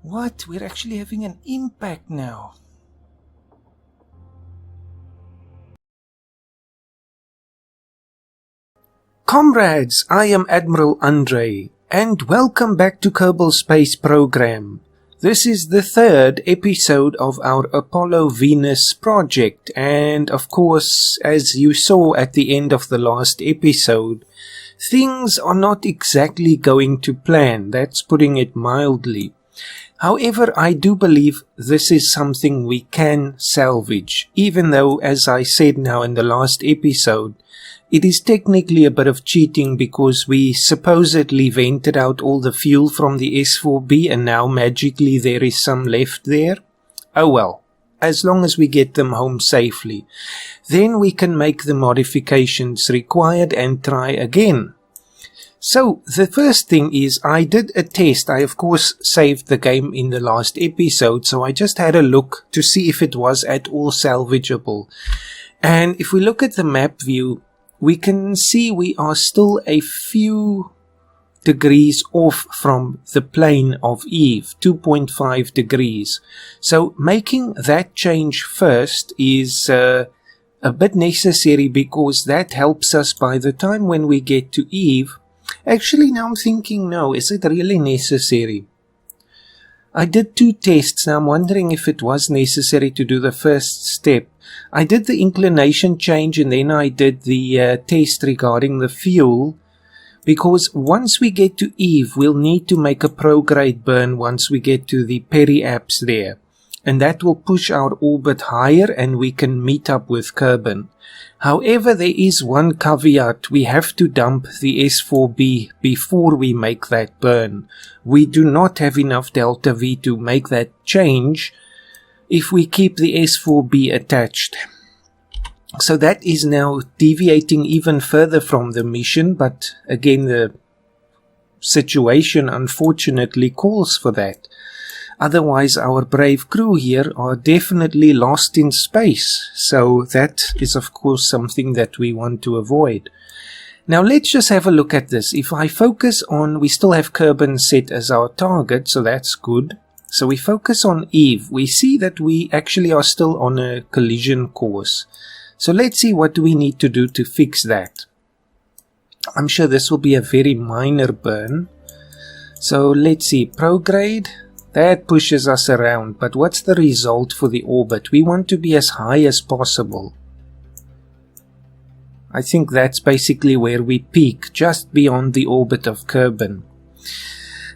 What? We're actually having an impact now. Comrades, I am Admiral Andre, and welcome back to Kerbal Space Program. This is the third episode of our Apollo Venus project, and of course, as you saw at the end of the last episode, things are not exactly going to plan. That's putting it mildly. However, I do believe this is something we can salvage, even though, as I said now in the last episode, it is technically a bit of cheating because we supposedly vented out all the fuel from the S4B and now magically there is some left there. Oh well, as long as we get them home safely, then we can make the modifications required and try again. So, the first thing is I did a test. I of course saved the game in the last episode, so I just had a look to see if it was at all salvageable. And if we look at the map view, we can see we are still a few degrees off from the plane of Eve, 2.5 degrees. So, making that change first is a bit necessary because that helps us by the time when we get to Eve. Actually, now I'm thinking, no, is it really necessary? I did 2 tests. Now I'm wondering if it was necessary to do the first step. I did the inclination change and then I did the test regarding the fuel. Because once we get to Eve, we'll need to make a prograde burn once we get to the periapse there. And that will push our orbit higher and we can meet up with Kerbal. However, there is one caveat. We have to dump the S4B before we make that burn. We do not have enough delta V to make that change if we keep the S4B attached. So that is now deviating even further from the mission, but again the situation unfortunately calls for that. Otherwise, our brave crew here are definitely lost in space. So that is, of course, something that we want to avoid. Now, let's just have a look at this. If I focus on, we still have Kerbal set as our target, so that's good. So we focus on Eve. We see that we actually are still on a collision course. So let's see what do we need to do to fix that. I'm sure this will be a very minor burn. So let's see, prograde. That pushes us around, but what's the result for the orbit? We want to be as high as possible. I think that's basically where we peak, just beyond the orbit of Kerbal.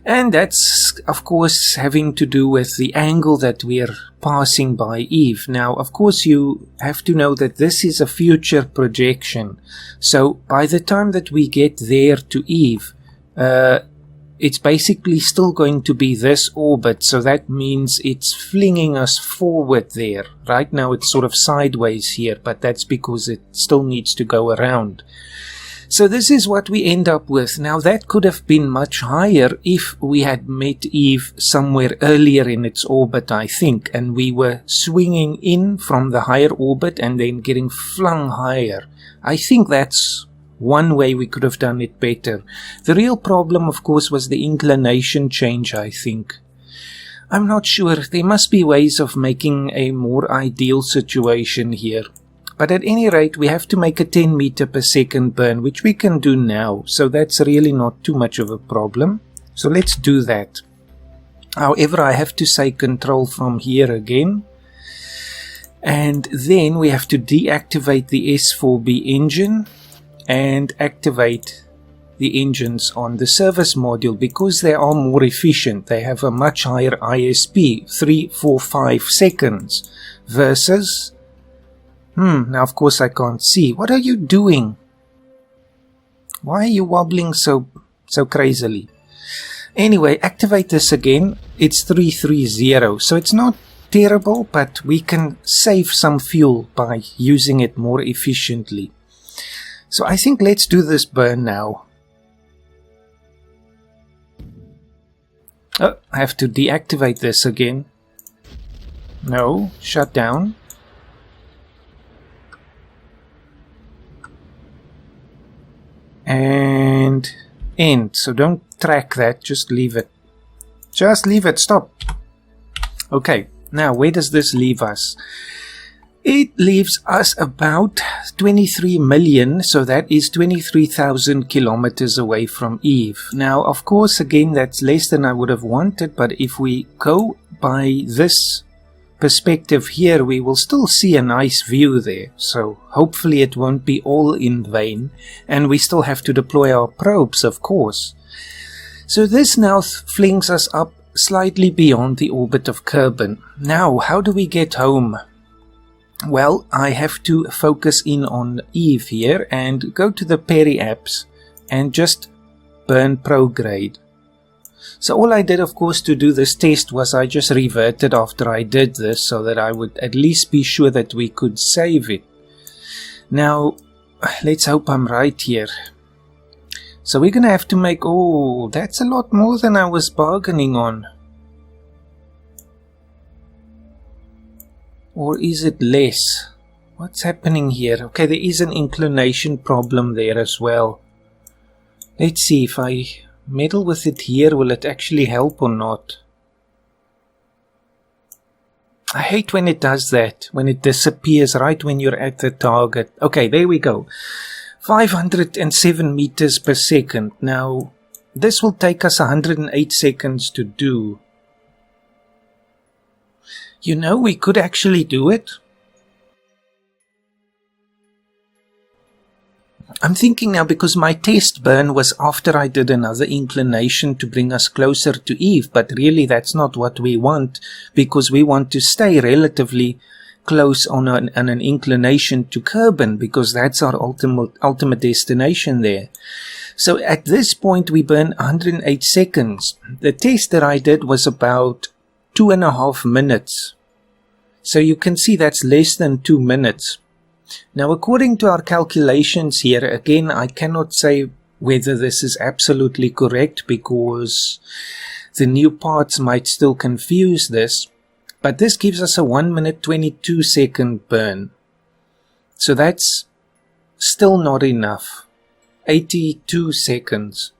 And that's, of course, having to do with the angle that we're passing by Eve. Now, of course, you have to know that this is a future projection. So, by the time that we get there to Eve, it's basically still going to be this orbit, so that means it's flinging us forward there. Right now it's sort of sideways here, but that's because it still needs to go around. So this is what we end up with. Now that could have been much higher if we had met Eve somewhere earlier in its orbit, I think, and we were swinging in from the higher orbit and then getting flung higher. I think that's one way we could have done it better. The real problem, of course, was the inclination change, I think. I'm not sure. There must be ways of making a more ideal situation here. But at any rate, we have to make a 10 meter per second burn, which we can do now. So that's really not too much of a problem. So let's do that. However, I have to say control from here again. And then we have to deactivate the S4B engine and activate the engines on the service module because they are more efficient. They have a much higher ISP, 3, 4, 5 seconds versus... now of course I can't see. What are you doing? Why are you wobbling so crazily? Anyway, activate this again. It's 330, so it's not terrible, but we can save some fuel by using it more efficiently. So I think let's do this burn now. Oh, I have to deactivate this again. No, shut down. And end. So don't track that, just leave it. Just leave it, stop. Okay, now where does this leave us? It leaves us about 23 million, so that is 23,000 kilometers away from Eve. Now, of course, again, that's less than I would have wanted, but if we go by this perspective here, we will still see a nice view there. So hopefully it won't be all in vain, and we still have to deploy our probes, of course. So this now flings us up slightly beyond the orbit of Kerbal. Now, how do we get home? Well, I have to focus in on Eve here and go to the Peri apps and just burn prograde. So all I did, of course, to do this test was I just reverted after I did this so that I would at least be sure that we could save it. Now, let's hope I'm right here. So we're going to have to make... Oh, that's a lot more than I was bargaining on. Or is it less? What's happening here? Okay, there is an inclination problem there as well. Let's see if I meddle with it here, will it actually help or not? I hate when it does that, when it disappears right when you're at the target. Okay, there we go. 507 meters per second. Now, this will take us 108 seconds to do. You know, we could actually do it. I'm thinking now, because my test burn was after I did another inclination to bring us closer to Eve, but really that's not what we want, because we want to stay relatively close on an inclination to Kerbal, because that's our ultimate destination there. So at this point we burn 108 seconds. The test that I did was about 2.5 minutes. So you can see that's less than 2 minutes. Now, according to our calculations here, again, I cannot say whether this is absolutely correct because the new parts might still confuse this. But this gives us a 1 minute 22 second burn. So that's still not enough. 82 seconds.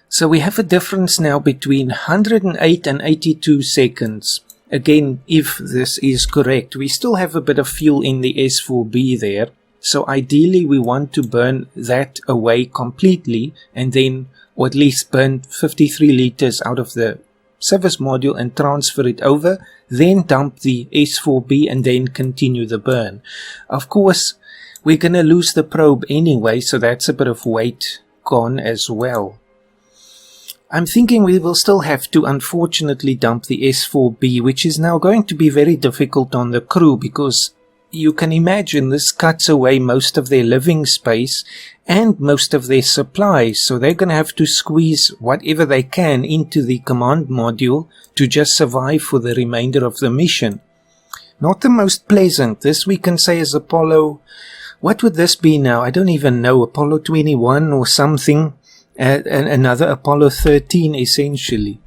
So we have a difference now between 108 and 82 seconds. Again, if this is correct, we still have a bit of fuel in the S4B there. So ideally we want to burn that away completely and then, or at least burn 53 liters out of the service module and transfer it over, then dump the S4B and then continue the burn. Of course, we're going to lose the probe anyway, so that's a bit of weight gone as well. I'm thinking we will still have to unfortunately dump the S4B, which is now going to be very difficult on the crew because you can imagine this cuts away most of their living space and most of their supplies, so they're going to have to squeeze whatever they can into the command module to just survive for the remainder of the mission. Not the most pleasant. This we can say is Apollo... What would this be now? I don't even know. Apollo 21 or something. Another Apollo 13 essentially.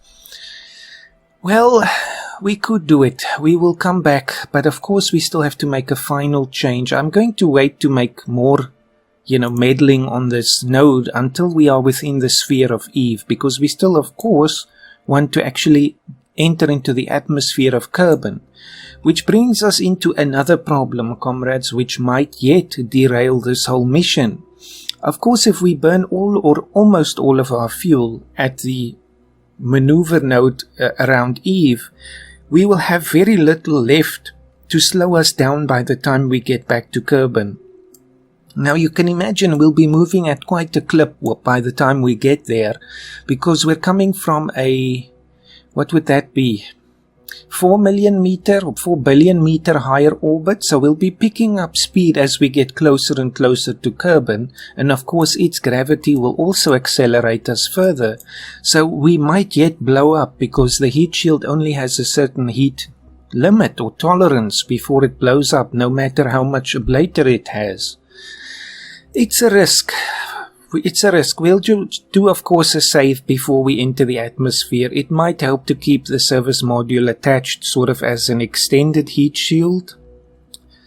Well, we could do it. We will come back, but of course we still have to make a final change. I'm going to wait to make more, meddling on this node until we are within the sphere of Eve, because we still, of course, want to actually enter into the atmosphere of Kerbal, which brings us into another problem, comrades, which might yet derail this whole mission. Of course, if we burn all or almost all of our fuel at the maneuver node around Eve, we will have very little left to slow us down by the time we get back to Kerbal. Now you can imagine we'll be moving at quite a clip by the time we get there, because we're coming from a, what would that be? 4 million meter or 4 billion meter higher orbit, so we'll be picking up speed as we get closer and closer to Kerbal, and of course its gravity will also accelerate us further, so we might yet blow up because the heat shield only has a certain heat limit or tolerance before it blows up, no matter how much ablator it has. It's a risk. We'll do, of course, a save before we enter the atmosphere. It might help to keep the service module attached sort of as an extended heat shield.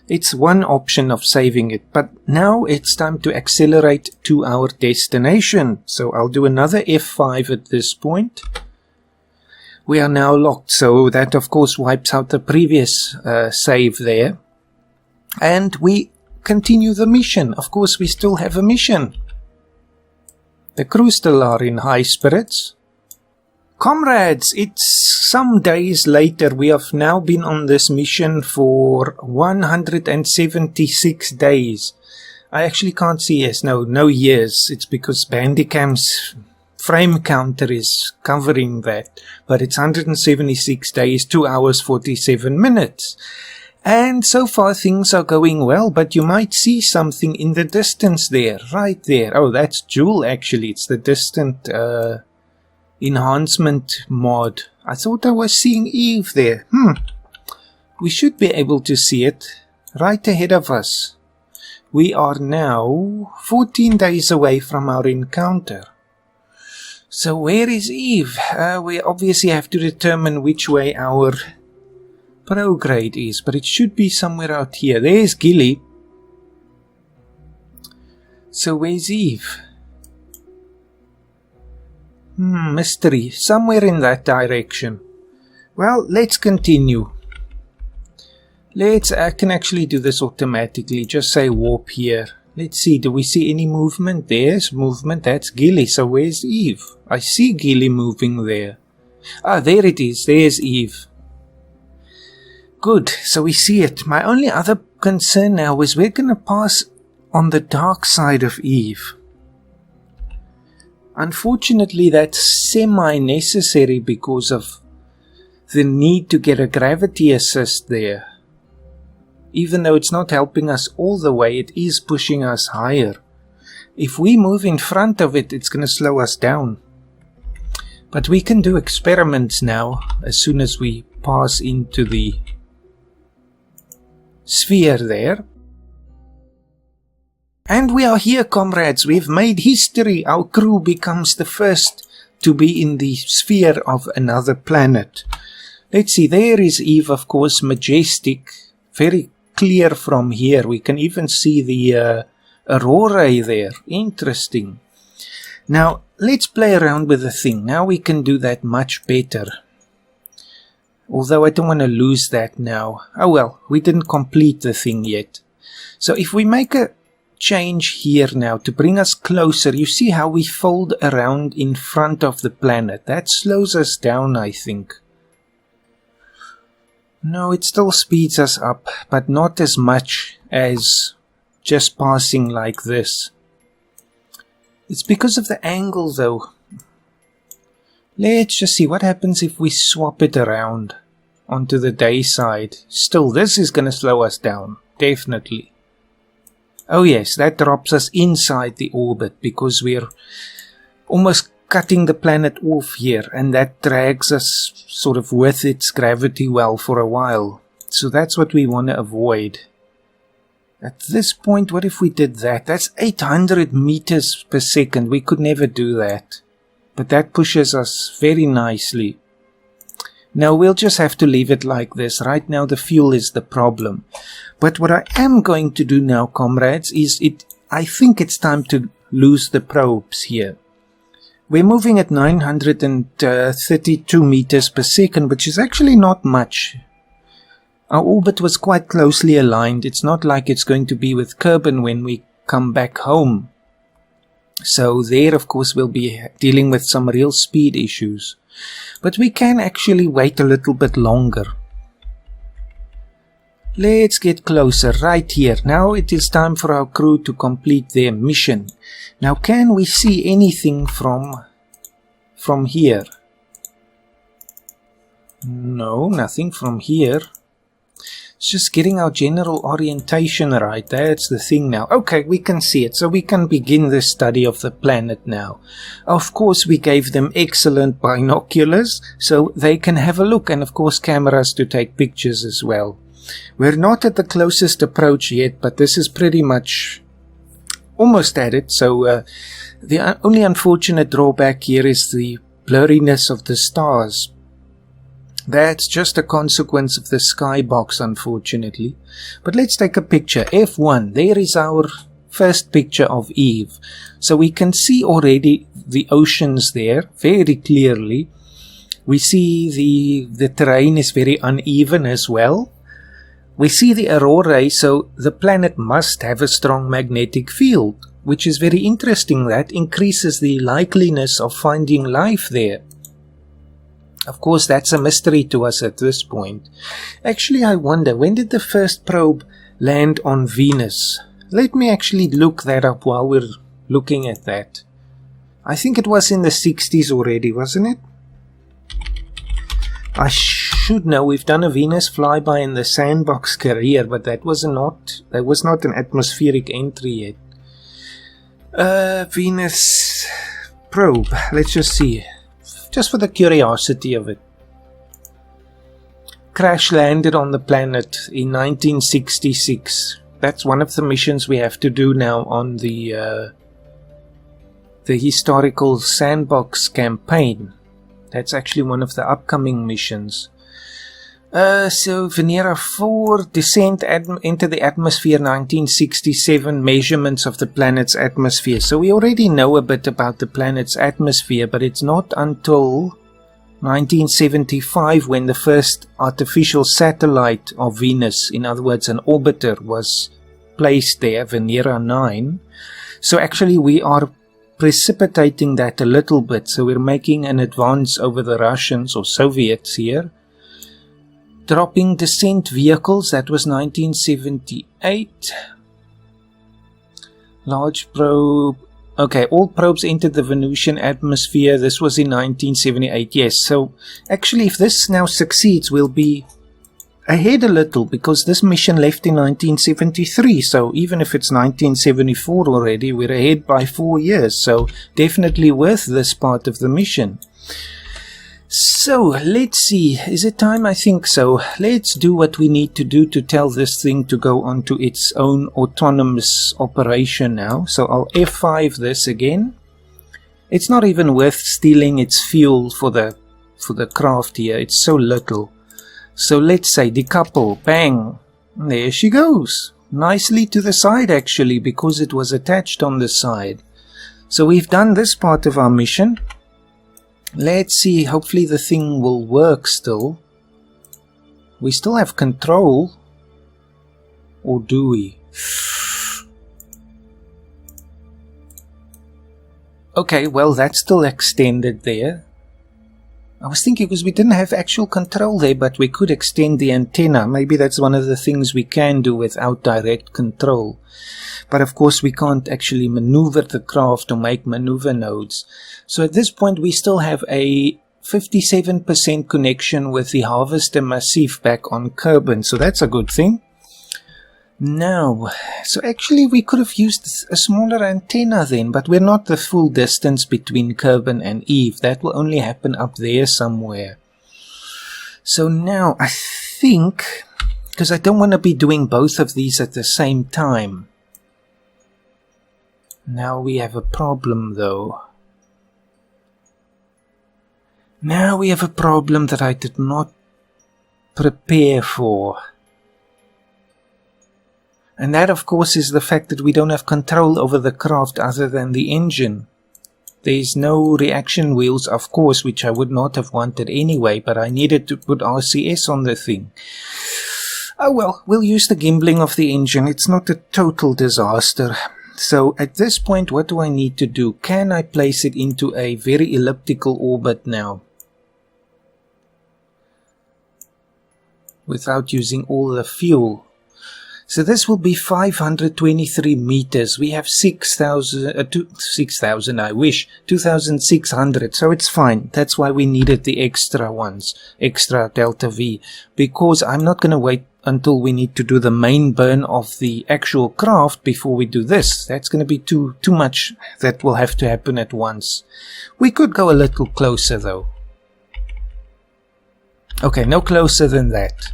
It's one option of saving it, but now it's time to accelerate to our destination. So I'll do another F5 at this point. We are now locked, so that of course wipes out the previous save there. And we continue the mission. Of course, we still have a mission. The crew still are in high spirits. Comrades, it's some days later. We have now been on this mission for 176 days. I actually can't see yes, no years. It's because Bandicam's frame counter is covering that. But it's 176 days, 2 hours, 47 minutes. And so far things are going well, but you might see something in the distance there, right there. Oh, that's Jewel actually. It's the distant enhancement mod. I thought I was seeing Eve there. We should be able to see it right ahead of us. We are now 14 days away from our encounter. So where is Eve? We obviously have to determine which way our prograde is, but it should be somewhere out here. There's Gilly. So where's Eve? Mystery. Somewhere in that direction. Well, let's continue. I can actually do this automatically. Just say warp here. Let's see, do we see any movement? There's movement. That's Gilly. So where's Eve? I see Gilly moving there. Ah, there it is. There's Eve. Good, so we see it. My only other concern now is we're going to pass on the dark side of Eve. Unfortunately, that's semi-necessary because of the need to get a gravity assist there. Even though it's not helping us all the way, it is pushing us higher. If we move in front of it, it's going to slow us down. But we can do experiments now as soon as we pass into the sphere there. And we are here, comrades. We've made history. Our crew becomes the first to be in the sphere of another planet. Let's see, there is Eve, of course, majestic, very clear from here. We can even see the aurora there. Interesting. Now, let's play around with the thing. Now we can do that much better. Although I don't want to lose that now. Oh well, we didn't complete the thing yet. So if we make a change here now to bring us closer, you see how we fold around in front of the planet. That slows us down, I think. No, it still speeds us up, but not as much as just passing like this. It's because of the angle though. Let's just see what happens if we swap it around onto the day side. Still, this is going to slow us down, definitely. Oh yes, that drops us inside the orbit because we're almost cutting the planet off here, and that drags us sort of with its gravity well for a while. So that's what we want to avoid. At this point, what if we did that? That's 800 meters per second. We could never do that. But that pushes us very nicely. Now we'll just have to leave it like this. Right now the fuel is the problem. But what I am going to do now, comrades, is I think it's time to lose the probes here. We're moving at 932 meters per second, which is actually not much. Our orbit was quite closely aligned. It's not like it's going to be with Kerbal when we come back home. So there, of course, we'll be dealing with some real speed issues. But we can actually wait a little bit longer. Let's get closer right here. Now it is time for our crew to complete their mission. Now can we see anything from here? No, nothing from here. It's just getting our general orientation right. That's the thing now. Okay, we can see it. So we can begin the study of the planet now. Of course, we gave them excellent binoculars so they can have a look. And of course, cameras to take pictures as well. We're not at the closest approach yet, but this is pretty much almost at it. So the only unfortunate drawback here is the blurriness of the stars. That's just a consequence of the skybox, unfortunately. But let's take a picture. F1. There is our first picture of Eve. So we can see already the oceans there very clearly. We see the terrain is very uneven as well. We see the aurorae, so the planet must have a strong magnetic field, which is very interesting. That increases the likeliness of finding life there. Of course, that's a mystery to us at this point. Actually, I wonder, when did the first probe land on Venus? Let me actually look that up while we're looking at that. I think it was in the 60s already, wasn't it? I should know. We've done a Venus flyby in the Sandbox career, but that was not an atmospheric entry yet. Venus probe. Let's just see. Just for the curiosity of it. Crash landed on the planet in 1966. That's one of the missions we have to do now on the historical Sandbox campaign. That's actually one of the upcoming missions. So Venera 4, descent into the atmosphere 1967, measurements of the planet's atmosphere. So we already know a bit about the planet's atmosphere, but it's not until 1975 when the first artificial satellite of Venus, in other words an orbiter, was placed there, Venera 9. So actually we are precipitating that a little bit, so we're making an advance over the Russians or Soviets here. Dropping descent vehicles, that was 1978. Large probe. Okay, all probes entered the Venusian atmosphere. This was in 1978, yes. So actually, if this now succeeds, we'll be ahead a little, because this mission left in 1973. So even if it's 1974 already, we're ahead by 4 years. So definitely worth this part of the mission. So, let's see. Is it time? I think so. Let's do what we need to do to tell this thing to go on to its own autonomous operation now. So, I'll F5 this again. It's not even worth stealing its fuel for the craft here. It's so little. So, let's say decouple. Bang. There she goes. Nicely to the side, actually, because it was attached on the side. So, we've done this part of our mission. Let's see, hopefully the thing will work still. We still have control. Or do we? Okay, well that's still extended there. I was thinking because we didn't have actual control there, but we could extend the antenna. Maybe that's one of the things we can do without direct control. But of course we can't actually maneuver the craft or make maneuver nodes. So at this point we still have a 57% connection with the Harvester Massif back on Kerbal, so that's a good thing. Now, so actually we could have used a smaller antenna then, but we're not the full distance between Kerbal and Eve. That will only happen up there somewhere. So now I think, because I don't want to be doing both of these at the same time. Now we have a problem though. Now we have a problem that I did not prepare for. And that of course is the fact that we don't have control over the craft other than the engine. There's no reaction wheels, of course, which I would not have wanted anyway, but I needed to put RCS on the thing. Oh well, we'll use the gimbling of the engine. It's not a total disaster. So at this point, what do I need to do? Can I place it into a very elliptical orbit now? Without using all the fuel. So this will be 523 meters. We have 6,000, I wish, 2,600. So it's fine. That's why we needed the extra ones, extra delta V. Because I'm not going to wait until we need to do the main burn of the actual craft before we do this. That's going to be too much. That will have to happen at once. We could go a little closer though. Okay, no closer than that.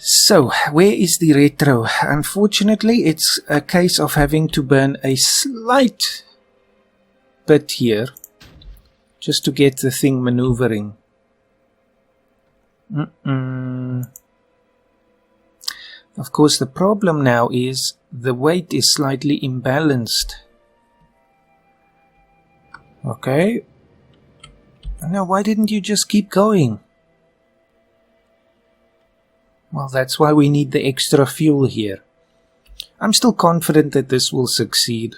So, where is the retro? Unfortunately, it's a case of having to burn a slight bit here just to get the thing maneuvering. Of course, the problem now is the weight is slightly imbalanced. Okay. No, why didn't you just keep going? Well, that's why we need the extra fuel here. I'm still confident that this will succeed.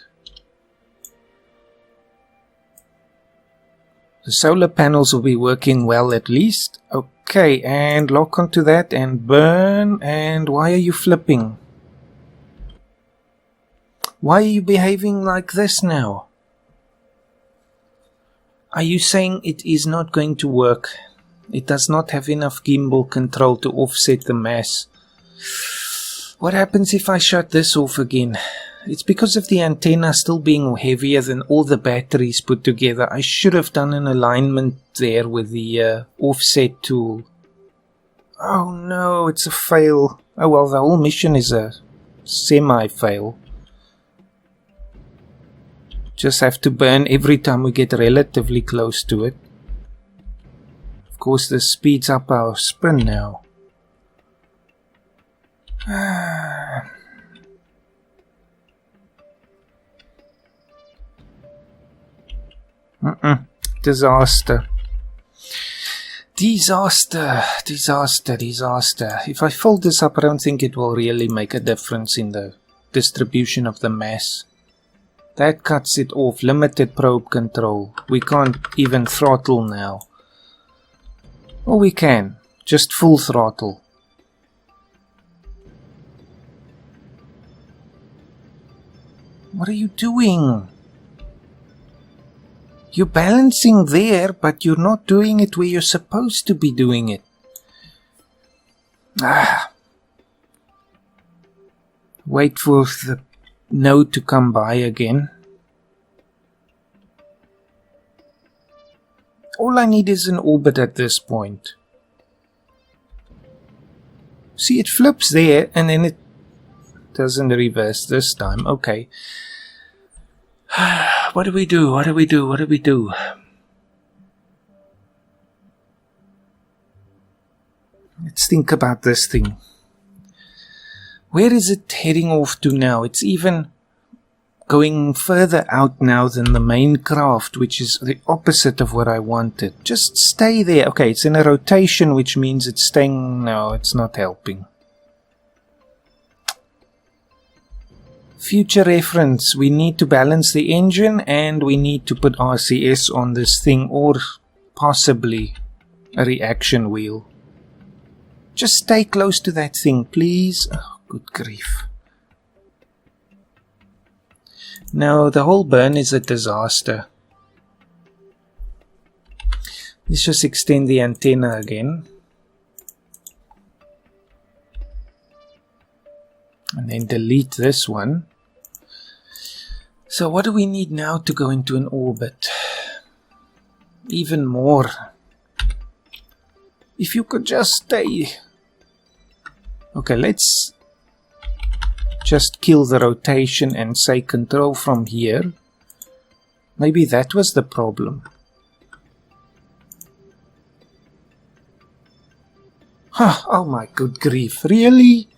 The solar panels will be working well at least. Okay, and lock onto that and burn. And why are you flipping? Why are you behaving like this now? Are you saying it is not going to work? It does not have enough gimbal control to offset the mass. What happens if I shut this off again? It's because of the antenna still being heavier than all the batteries put together. I should have done an alignment there with the offset tool. Oh no, it's a fail. Oh well, the whole mission is a semi-fail. Just have to burn every time we get relatively close to it. Of course, this speeds up our spin now. Disaster. Disaster. Disaster. Disaster. If I fold this up, I don't think it will really make a difference in the distribution of the mass. That cuts it off. Limited probe control. We can't even throttle now. Or we can. Just full throttle. What are you doing? You're balancing there, but you're not doing it where you're supposed to be doing it. Wait for the node to come by again. All I need is an orbit at this point. See, it flips there and then it doesn't reverse this time. Okay. What do we do? What do we do? What do we do? Let's think about this thing. Where is it heading off to now? It's even going further out now than the main craft, which is the opposite of what I wanted. Just stay there. Okay, it's in a rotation, which means it's staying. No, it's not helping. Future reference, we need to balance the engine and we need to put RCS on this thing or possibly a reaction wheel. Just stay close to that thing, please. Oh, good grief. No, the whole burn is a disaster. Let's just extend the antenna again. And then delete this one. So what do we need now to go into an orbit? Even more. If you could just stay. Okay, let's just kill the rotation and say control from here. Maybe that was the problem. Huh, oh my good grief, really?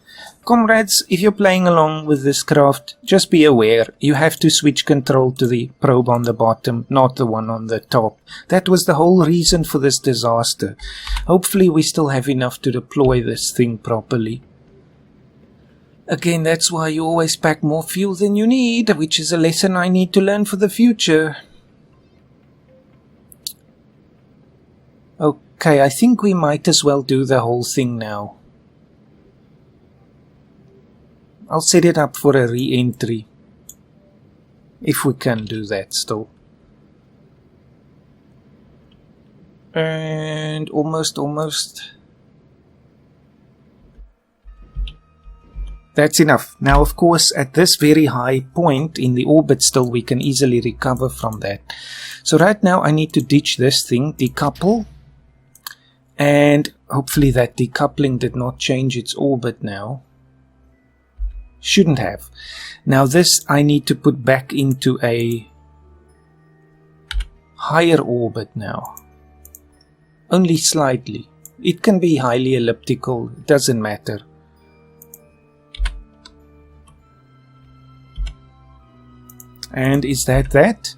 Comrades, if you're playing along with this craft, just be aware, you have to switch control to the probe on the bottom, not the one on the top. That was the whole reason for this disaster. Hopefully we still have enough to deploy this thing properly. Again, that's why you always pack more fuel than you need, which is a lesson I need to learn for the future. Okay, I think we might as well do the whole thing now. I'll set it up for a re-entry. If we can do that still. And almost. That's enough. Now, of course, at this very high point in the orbit still, we can easily recover from that. So right now, I need to ditch this thing, decouple. And hopefully that decoupling did not change its orbit now. Shouldn't have. Now this I need to put back into a higher orbit now. Only slightly. It can be highly elliptical. It doesn't matter. And is that?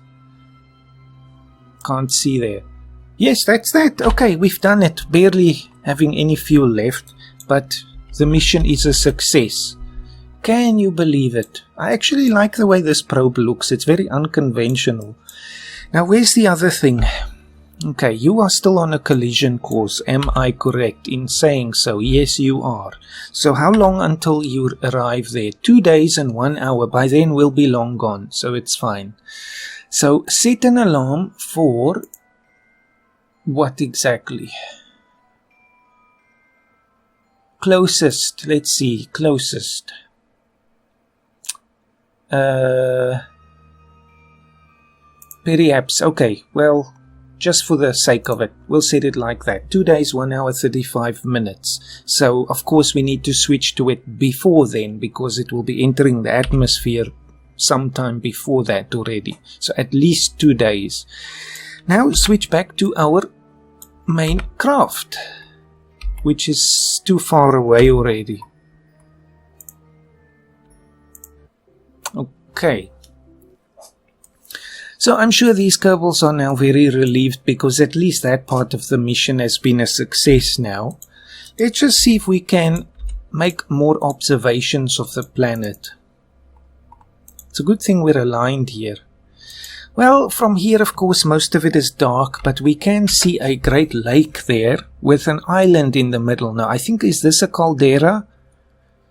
Can't see there. Yes, that's that. Okay, we've done it. Barely having any fuel left, but the mission is a success. Can you believe it? I actually like the way this probe looks. It's very unconventional. Now, where's the other thing? Okay, you are still on a collision course. Am I correct in saying so? Yes, you are. So how long until you arrive there? 2 days and 1 hour. By then we'll be long gone, so it's fine. So set an alarm for what exactly? Closest. Let's see. Closest. Perhaps. Okay, well, just for the sake of it, we'll set it like that. 2 days, 1 hour, 35 minutes. So, of course, we need to switch to it before then, because it will be entering the atmosphere sometime before that already. So, at least 2 days. Now, switch back to our main craft, which is too far away already. Okay. So I'm sure these Kerbals are now very relieved because at least that part of the mission has been a success now. Let's just see if we can make more observations of the planet. It's a good thing we're aligned here. Well, from here, of course, most of it is dark, but we can see a great lake there with an island in the middle. Now, I think, is this a caldera?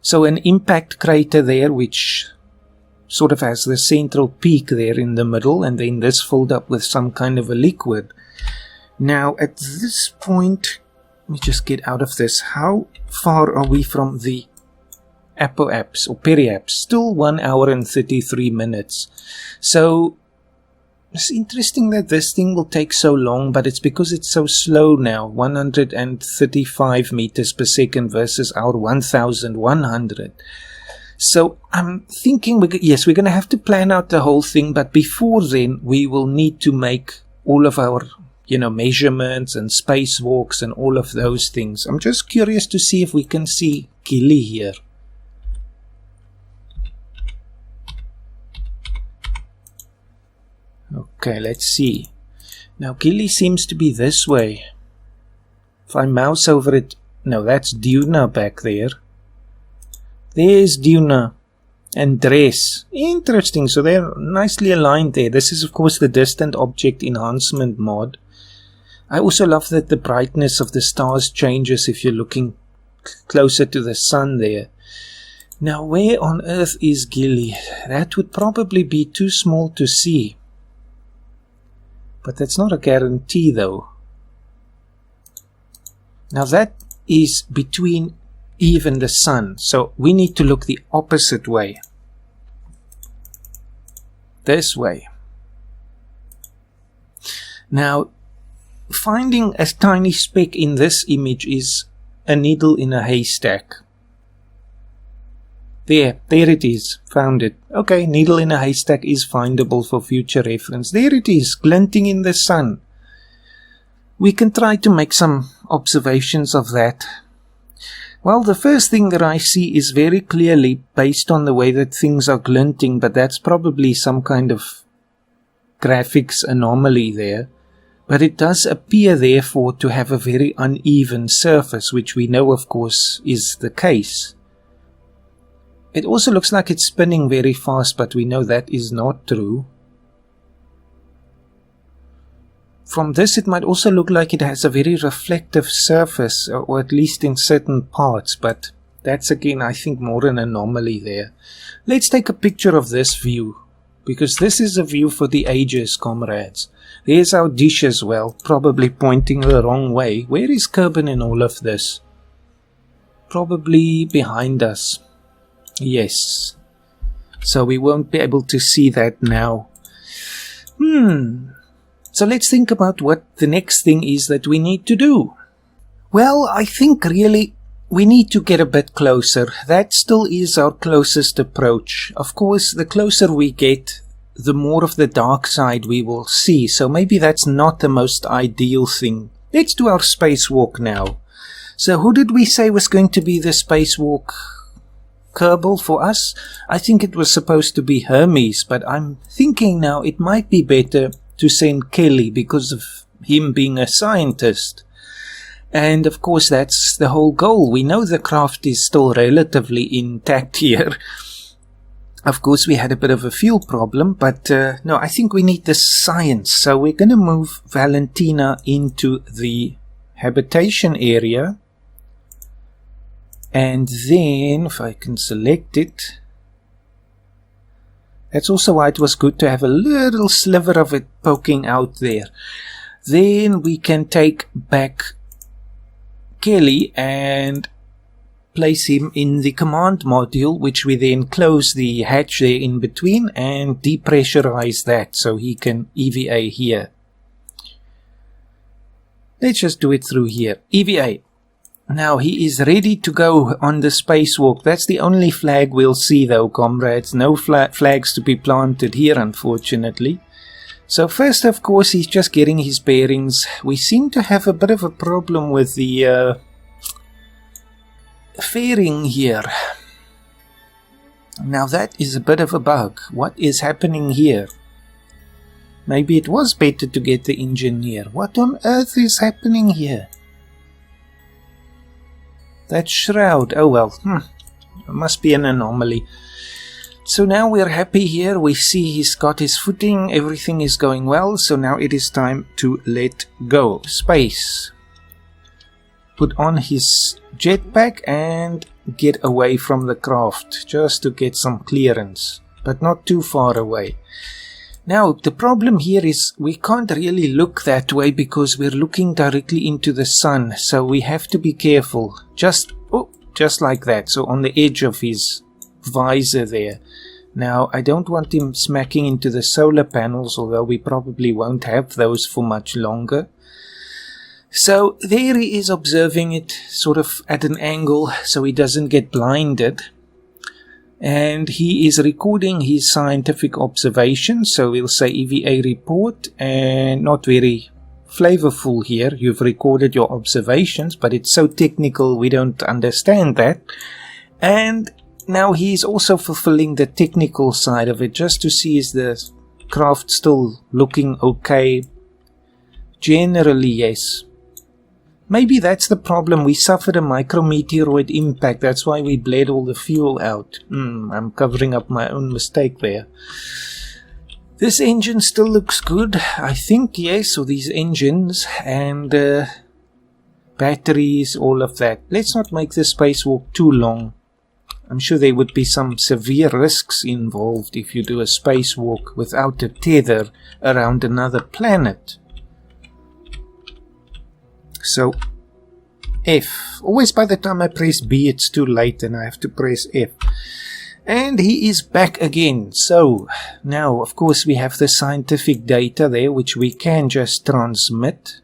So an impact crater there, which sort of has the central peak there in the middle, and then this filled up with some kind of a liquid. Now, at this point, let me just get out of this. How far are we from the apoapse or periapse? Still 1 hour and 33 minutes. So, it's interesting that this thing will take so long, but it's because it's so slow now. 135 meters per second versus our 1,100. So I'm thinking, yes, we're going to have to plan out the whole thing, but before then, we will need to make all of our, measurements and spacewalks and all of those things. I'm just curious to see if we can see Gilly here. Okay, let's see. Now, Gilly seems to be this way. If I mouse over it, no, that's Duna back there. There's Duna and Dress. Interesting, so they're nicely aligned there. This is, of course, the Distant Object Enhancement mod. I also love that the brightness of the stars changes if you're looking closer to the sun there. Now, where on earth is Gilly? That would probably be too small to see. But that's not a guarantee, though. Now, that is between Eve and the sun, so we need to look the opposite way. This way. Now, finding a tiny speck in this image is a needle in a haystack. There it is. Found it. Okay, needle in a haystack is findable for future reference. There it is, glinting in the sun. We can try to make some observations of that. Well, the first thing that I see is very clearly based on the way that things are glinting, but that's probably some kind of graphics anomaly there. But it does appear, therefore, to have a very uneven surface, which we know, of course, is the case. It also looks like it's spinning very fast, but we know that is not true. From this, it might also look like it has a very reflective surface, or at least in certain parts, but that's again, I think, more an anomaly there. Let's take a picture of this view, because this is a view for the ages, comrades. There's our dish as well, probably pointing the wrong way. Where is Kerbal in all of this? Probably behind us. Yes. So we won't be able to see that now. So let's think about what the next thing is that we need to do. Well, I think really we need to get a bit closer. That still is our closest approach. Of course, the closer we get, the more of the dark side we will see. So maybe that's not the most ideal thing. Let's do our spacewalk now. So who did we say was going to be the spacewalk Kerbal for us? I think it was supposed to be Hermes, but I'm thinking now it might be better to send Kelly because of him being a scientist. And of course that's the whole goal. We know the craft is still relatively intact here. Of course we had a bit of a fuel problem, but no, I think we need the science. So we're going to move Valentina into the habitation area. And then, if I can select it, that's also why it was good to have a little sliver of it poking out there. Then we can take back Kelly and place him in the command module, which we then close the hatch there in between and depressurize that so he can EVA here. Let's just do it through here. EVA. Now he is ready to go on the spacewalk. That's the only flag we'll see though, comrades. No flags to be planted here, unfortunately. So first, of course, he's just getting his bearings. We seem to have a bit of a problem with the fairing here. Now that is a bit of a bug. What is happening here? Maybe it was better to get the engineer. What on earth is happening here? That shroud. Oh well. It must be an anomaly. So now we're happy here. We see he's got his footing. Everything is going well. So now it is time to let go. Space. Put on his jetpack and get away from the craft. Just to get some clearance. But not too far away. Now the problem here is we can't really look that way because we're looking directly into the sun. So we have to be careful. Just like that. So on the edge of his visor there. Now I don't want him smacking into the solar panels, although we probably won't have those for much longer. So there he is observing it sort of at an angle so he doesn't get blinded. And he is recording his scientific observations, so we'll say EVA report, and not very flavorful here. You've recorded your observations, but it's so technical we don't understand that. And now he's also fulfilling the technical side of it, just to see is the craft still looking okay. Generally, yes. Maybe that's the problem. We suffered a micrometeoroid impact. That's why we bled all the fuel out. I'm covering up my own mistake there. This engine still looks good. I think, yes. So these engines and batteries, all of that. Let's not make the spacewalk too long. I'm sure there would be some severe risks involved if you do a spacewalk without a tether around another planet. So, F. Always by the time I press B, it's too late and I have to press F. And he is back again. So, now, of course, we have the scientific data there, which we can just transmit.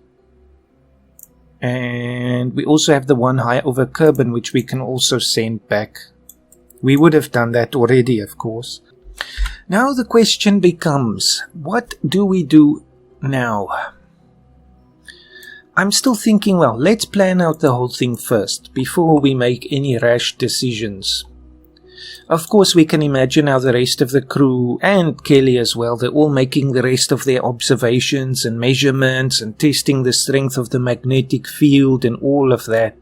And we also have the one high over Kerbal, which we can also send back. We would have done that already, of course. Now the question becomes, what do we do now? I'm still thinking, well, let's plan out the whole thing first, before we make any rash decisions. Of course, we can imagine how the rest of the crew, and Kelly as well, they're all making the rest of their observations and measurements and testing the strength of the magnetic field and all of that.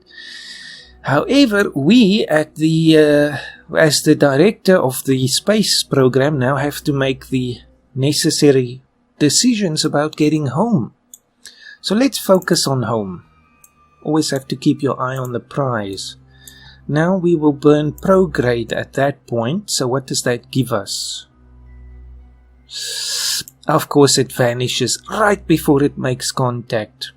However, we at the, as the director of the space program now have to make the necessary decisions about getting home. So let's focus on home. Always have to keep your eye on the prize. Now we will burn prograde at that point. So what does that give us? Of course it vanishes right before it makes contact.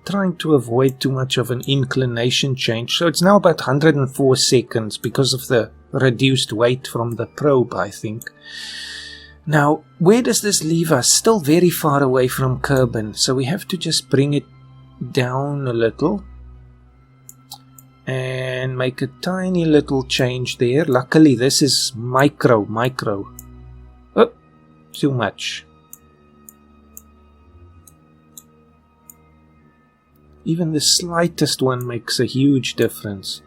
Trying to avoid too much of an inclination change. So it's now about 104 seconds because of the reduced weight from the probe, I think. Now, where does this leave us? Still very far away from Kerbal, so we have to just bring it down a little and make a tiny little change there. Luckily, this is micro. Oh, too much. Even the slightest one makes a huge difference.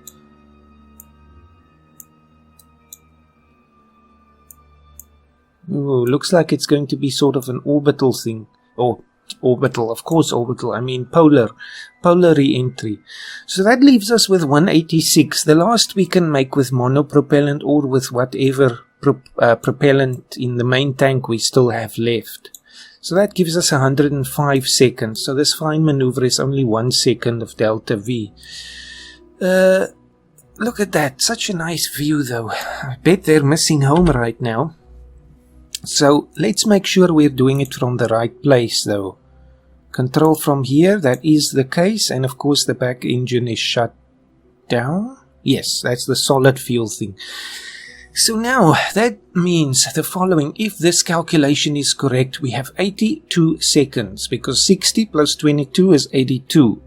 Ooh, looks like it's going to be sort of an orbital thing. Or orbital, of course orbital, I mean polar re-entry. So that leaves us with 186. The last we can make with monopropellant or with whatever propellant in the main tank we still have left. So that gives us 105 seconds. So this fine maneuver is only 1 second of delta V. Look at that, such a nice view though. I bet they're missing home right now. So let's make sure we're doing it from the right place though. Control from here, that is the case, and of course the back engine is shut down. Yes, that's the solid fuel thing. So now that means the following. If this calculation is correct, we have 82 seconds because 60 plus 22 is 82.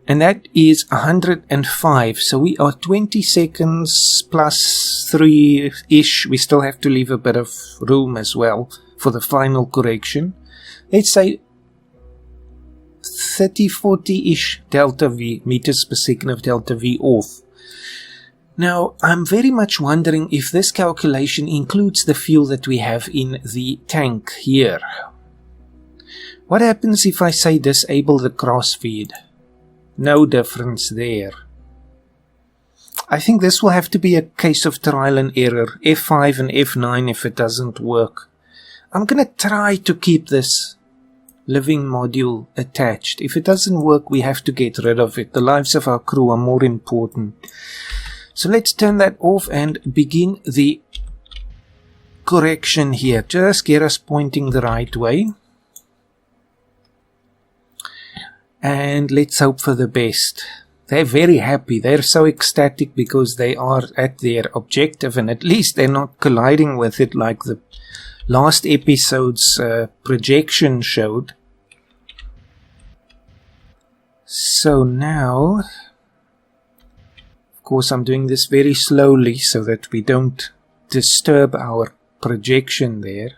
And that is 105. So we are 20 seconds plus 3-ish. We still have to leave a bit of room as well for the final correction. Let's say 30, 40-ish delta V, meters per second of delta V off. Now, I'm very much wondering if this calculation includes the fuel that we have in the tank here. What happens if I say disable the crossfeed? No difference there. I think this will have to be a case of trial and error. F5 and F9 if it doesn't work. I'm going to try to keep this living module attached. If it doesn't work, we have to get rid of it. The lives of our crew are more important. So let's turn that off and begin the correction here. Just get us pointing the right way. And let's hope for the best. They're very happy. They're so ecstatic because they are at their objective and at least they're not colliding with it like the last episode's projection showed. So now, of course I'm doing this very slowly so that we don't disturb our projection there.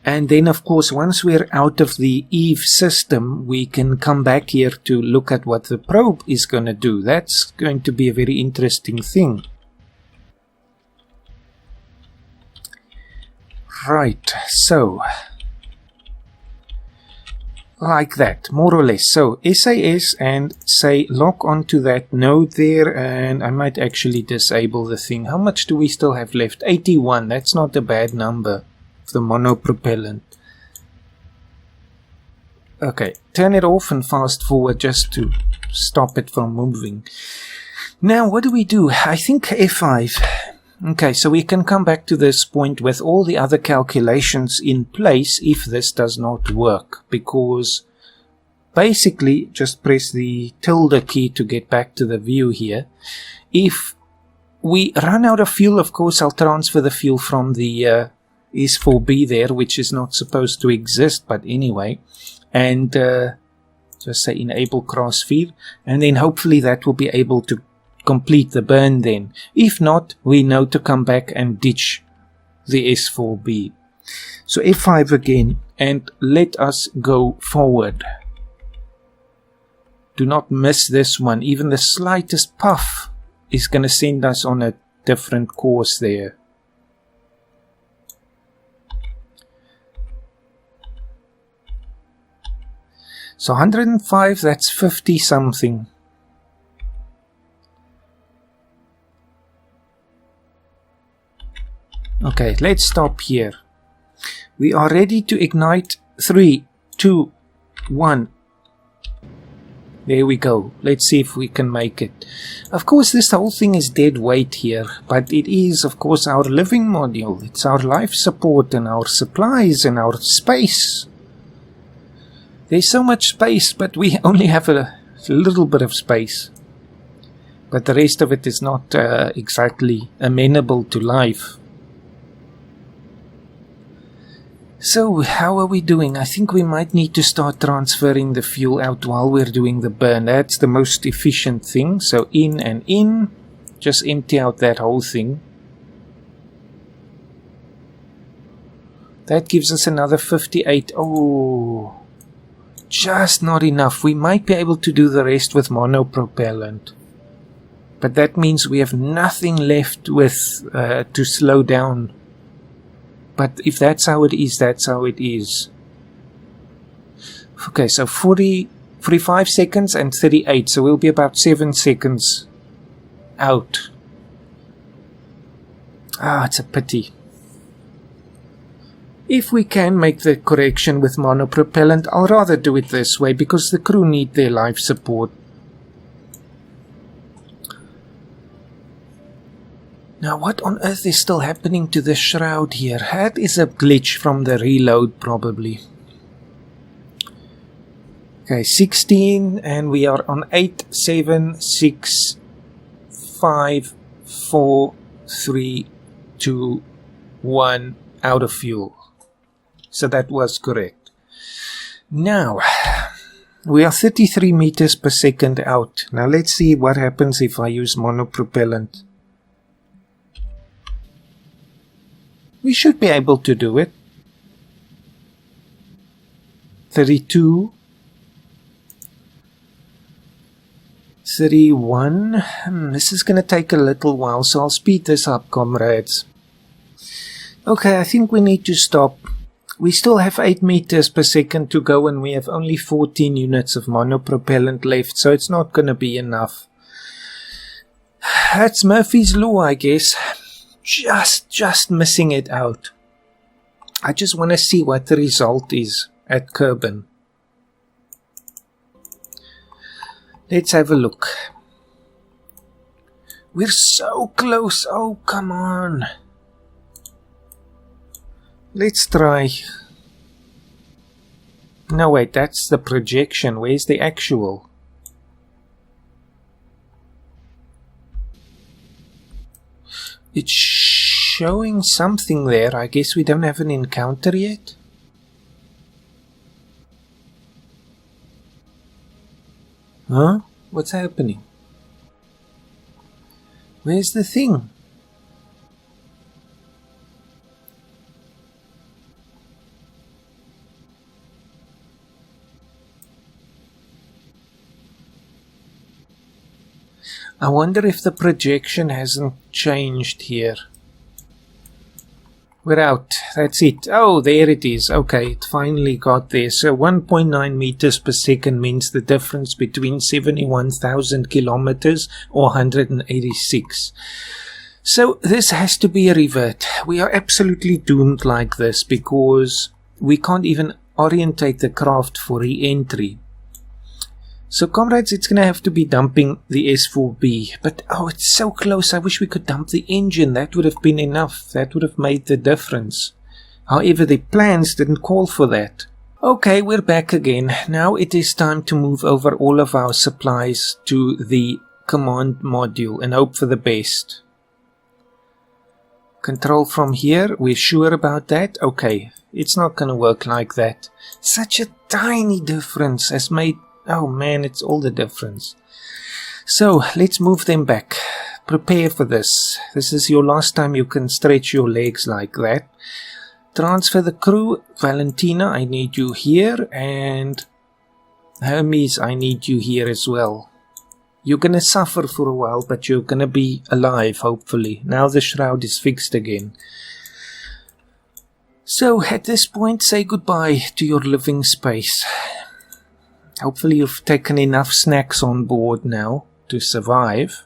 And then, of course, once we're out of the Eve system, we can come back here to look at what the probe is going to do. That's going to be a very interesting thing. Right, so, like that, more or less. So, SAS and say lock onto that node there, and I might actually disable the thing. How much do we still have left? 81, that's not a bad number. The monopropellant. Okay, turn it off and fast forward just to stop it from moving. Now what do we do? I think F5. Okay, so we can come back to this point with all the other calculations in place if this does not work, because basically just press the tilde key to get back to the view here. If we run out of fuel, of course I'll transfer the fuel from the S4B there, which is not supposed to exist, but anyway, and just say enable crossfeed, and then hopefully that will be able to complete the burn then. If not, we know to come back and ditch the S4B. So F5 again, and let us go forward. Do not miss this one. Even the slightest puff is going to send us on a different course there. So 105, that's 50 something. Okay, let's stop here. We are ready to ignite. 3, 2, 1. There we go. Let's see if we can make it. Of course, this whole thing is dead weight here, but it is, of course, our living module. It's our life support and our supplies and our space. There's so much space, but we only have a little bit of space. But the rest of it is not exactly amenable to life. So, how are we doing? I think we might need to start transferring the fuel out while we're doing the burn. That's the most efficient thing. So, in and in. Just empty out that whole thing. That gives us another 58. Oh, just not enough. We might be able to do the rest with monopropellant. But that means we have nothing left with to slow down. But if that's how it is, that's how it is. Okay, so 45 seconds and 38, so we'll be about 7 seconds out. Ah, it's a pity. If we can make the correction with monopropellant, I'll rather do it this way because the crew need their life support. Now, what on earth is still happening to the shroud here? That is a glitch from the reload, probably. Okay, 16, and we are on 8, 7, 6, 5, 4, 3, 2, 1, out of fuel. So that was correct. Now, we are 33 meters per second out. Now let's see what happens if I use monopropellant. We should be able to do it. 32. 31. This is going to take a little while, so I'll speed this up, comrades. Okay, I think we need to stop. We still have 8 meters per second to go, and we have only 14 units of monopropellant left, so it's not going to be enough. That's Murphy's Law, I guess. Just missing it out. I just want to see what the result is at Kerbal. Let's have a look. We're so close. Oh, come on. Let's try. No, wait, that's the projection. Where's the actual? It's showing something there. I guess we don't have an encounter yet. Huh? What's happening? Where's the thing? I wonder if the projection hasn't changed here. We're out. That's it. Oh, there it is. Okay, it finally got there. So 1.9 meters per second means the difference between 71,000 kilometers or 186. So this has to be a revert. We are absolutely doomed like this because we can't even orientate the craft for re-entry. So, comrades, it's going to have to be dumping the S4B. But, oh, it's so close. I wish we could dump the engine. That would have been enough. That would have made the difference. However, the plans didn't call for that. Okay, we're back again. Now it is time to move over all of our supplies to the command module and hope for the best. Control from here. We're sure about that? Okay, it's not going to work like that. Such a tiny difference has made... Oh man, it's all the difference. So, let's move them back. Prepare for this. This is your last time you can stretch your legs like that. Transfer the crew. Valentina, I need you here. And Hermes, I need you here as well. You're going to suffer for a while, but you're going to be alive, hopefully. Now the shroud is fixed again. So, at this point, say goodbye to your living space. Hopefully you've taken enough snacks on board now to survive.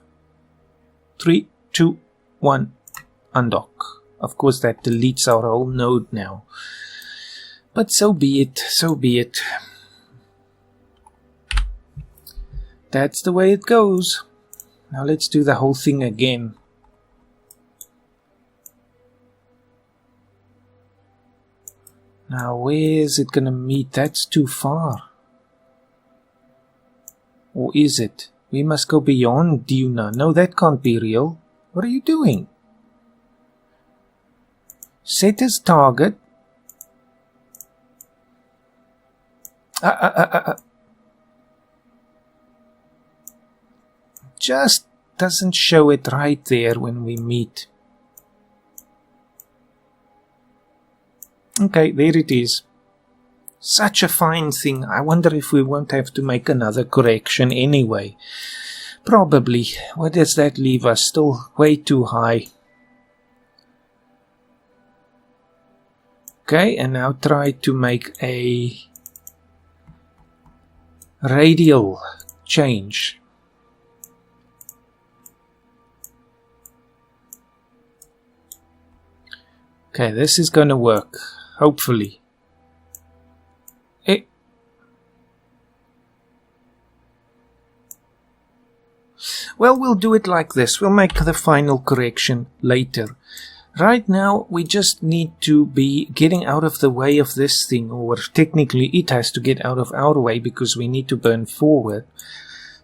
3, 2, 1, undock. Of course that deletes our whole node now. But so be it, so be it. That's the way it goes. Now let's do the whole thing again. Now where is it gonna meet? That's too far. Or is it? We must go beyond Duna. No, that can't be real. What are you doing? Set as target. Just doesn't show it right there when we meet. Okay, there it is. Such a fine thing. I wonder if we won't have to make another correction anyway. Probably. What does that leave us? Still way too high. Okay, and now try to make a radial change. Okay, this is going to work, hopefully. Well, we'll do it like this. We'll make the final correction later. Right now, we just need to be getting out of the way of this thing, or technically it has to get out of our way because we need to burn forward.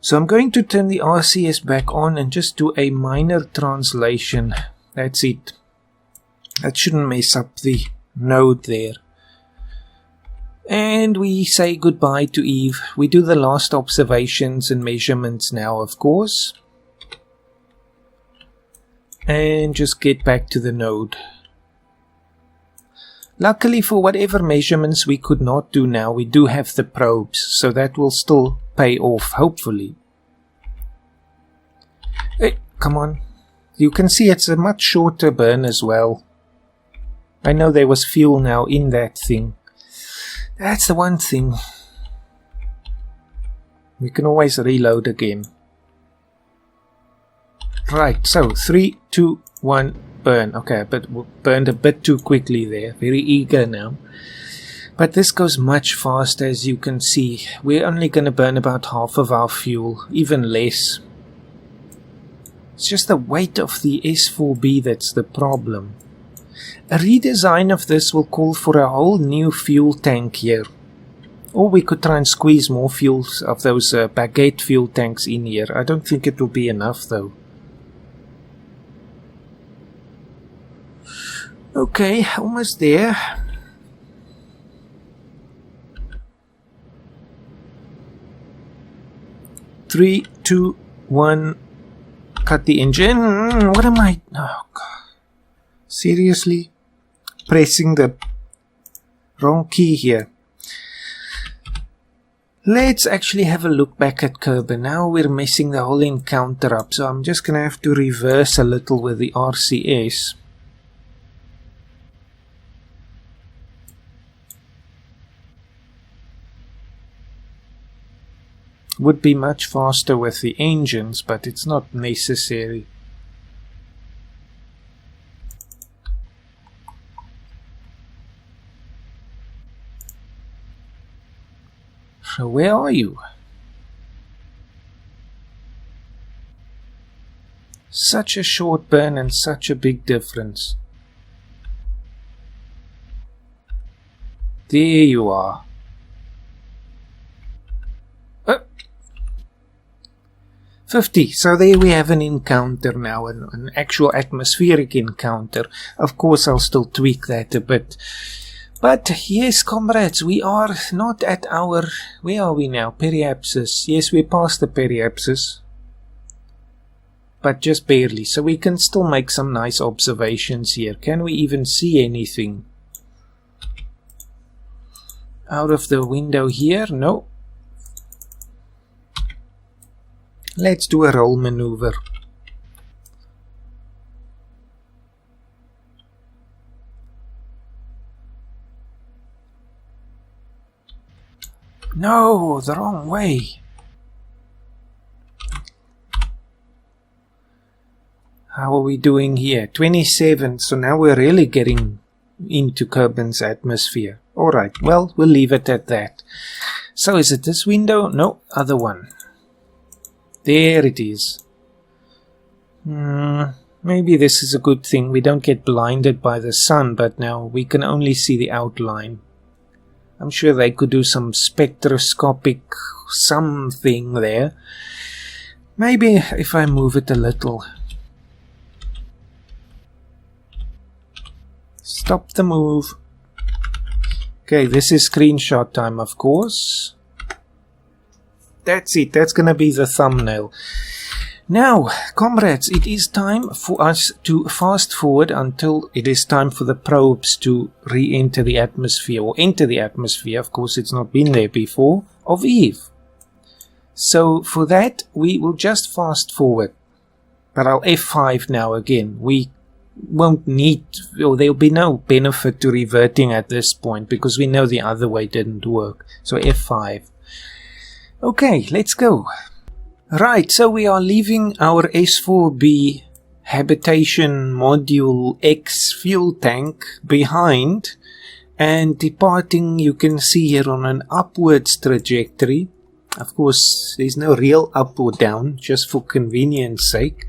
So I'm going to turn the RCS back on and just do a minor translation. That's it. That shouldn't mess up the node there. And we say goodbye to Eve. We do the last observations and measurements now, of course. And just get back to the node. Luckily, for whatever measurements we could not do now, we do have the probes, so that will still pay off, hopefully. Hey, come on. You can see it's a much shorter burn as well. I know there was fuel now in that thing. That's the one thing. We can always reload again. Right, so 3, 2, 1, burn. Okay, but burned a bit too quickly there. Very eager now. But this goes much faster, as you can see. We're only going to burn about half of our fuel, even less. It's just the weight of the S4B that's the problem. A redesign of this will call for a whole new fuel tank here. Or we could try and squeeze more fuels of those baguette fuel tanks in here. I don't think it will be enough though. Okay, almost there. Three, 2, 1. Cut the engine. What am I? Oh God. Seriously? Pressing the wrong key here. Let's actually have a look back at Kerbal. Now we're messing the whole encounter up, so I'm just gonna have to reverse a little with the RCS. Would be much faster with the engines, but it's not necessary. So where are you? Such a short burn and such a big difference. There you are. 50. So there we have an encounter now, an actual atmospheric encounter. Of course, I'll still tweak that a bit. But yes, comrades, we are not at our... Where are we now? Periapsis. Yes, we're past the periapsis. But just barely. So we can still make some nice observations here. Can we even see anything? Out of the window here? No. Let's do a roll maneuver. No, the wrong way. How are we doing here? 27. So now we're really getting into Kerbal's atmosphere. Alright, well, we'll leave it at that. So is it this window? No, other one. There it is. Maybe this is a good thing. We don't get blinded by the sun, but now we can only see the outline. I'm sure they could do some spectroscopic something there. Maybe if I move it a little. Stop the move. Okay, this is screenshot time, of course. That's it. That's going to be the thumbnail. Now, comrades, it is time for us to fast forward until it is time for the probes to re-enter the atmosphere, or enter the atmosphere. Of course, it's not been there before, of Eve. So for that, we will just fast forward. But I'll F5 now again. We won't need, or there'll be no benefit to reverting at this point because we know the other way didn't work. So F5. Okay, let's go. Right, so we are leaving our S4B habitation module X fuel tank behind and departing, you can see here, on an upwards trajectory. Of course, there's no real up or down, just for convenience sake.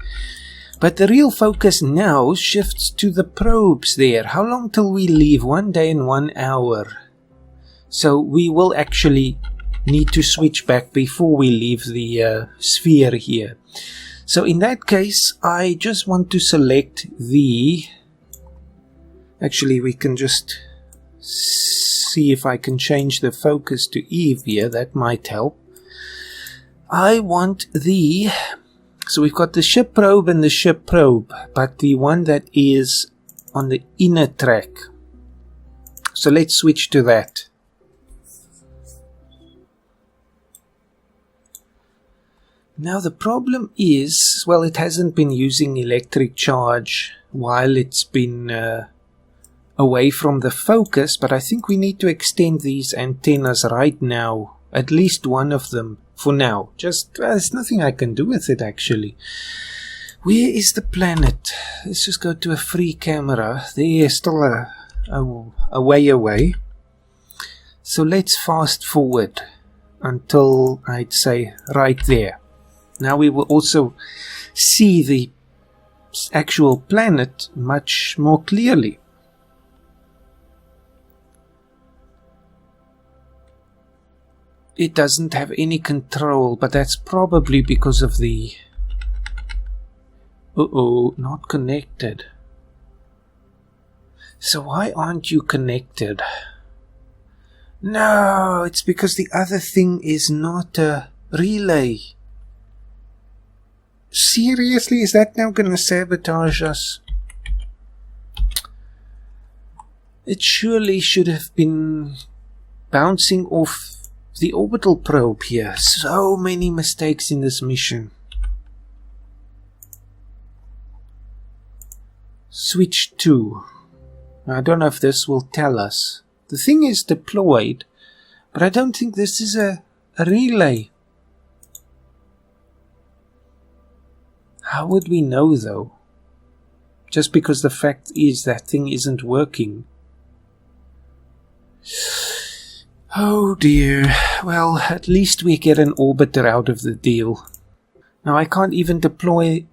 But the real focus now shifts to the probes there. How long till we leave? 1 day and 1 hour. So we will actually need to switch back before we leave the sphere here. So in that case, I just want to select the... Actually, we can just see if I can change the focus to Eve here. That might help. I want the... So we've got the ship probe and the ship probe, but the one that is on the inner track. So let's switch to that. Now the problem is, well, it hasn't been using electric charge while it's been away from the focus, but I think we need to extend these antennas right now, at least one of them for now. Just, there's nothing I can do with it actually. Where is the planet? Let's just go to a free camera. There's still a way away. So let's fast forward until I'd say right there. Now we will also see the actual planet much more clearly. It doesn't have any control, but that's probably because of the... Uh-oh, not connected. So why aren't you connected? No, it's because the other thing is not a relay. Seriously, is that now going to sabotage us? It surely should have been bouncing off the orbital probe here. So many mistakes in this mission. Switch to. I don't know if this will tell us. The thing is deployed, but I don't think this is a relay. How would we know though? Just because the fact is that thing isn't working. Oh dear. Well, at least we get an orbiter out of the deal. Now I can't even deploy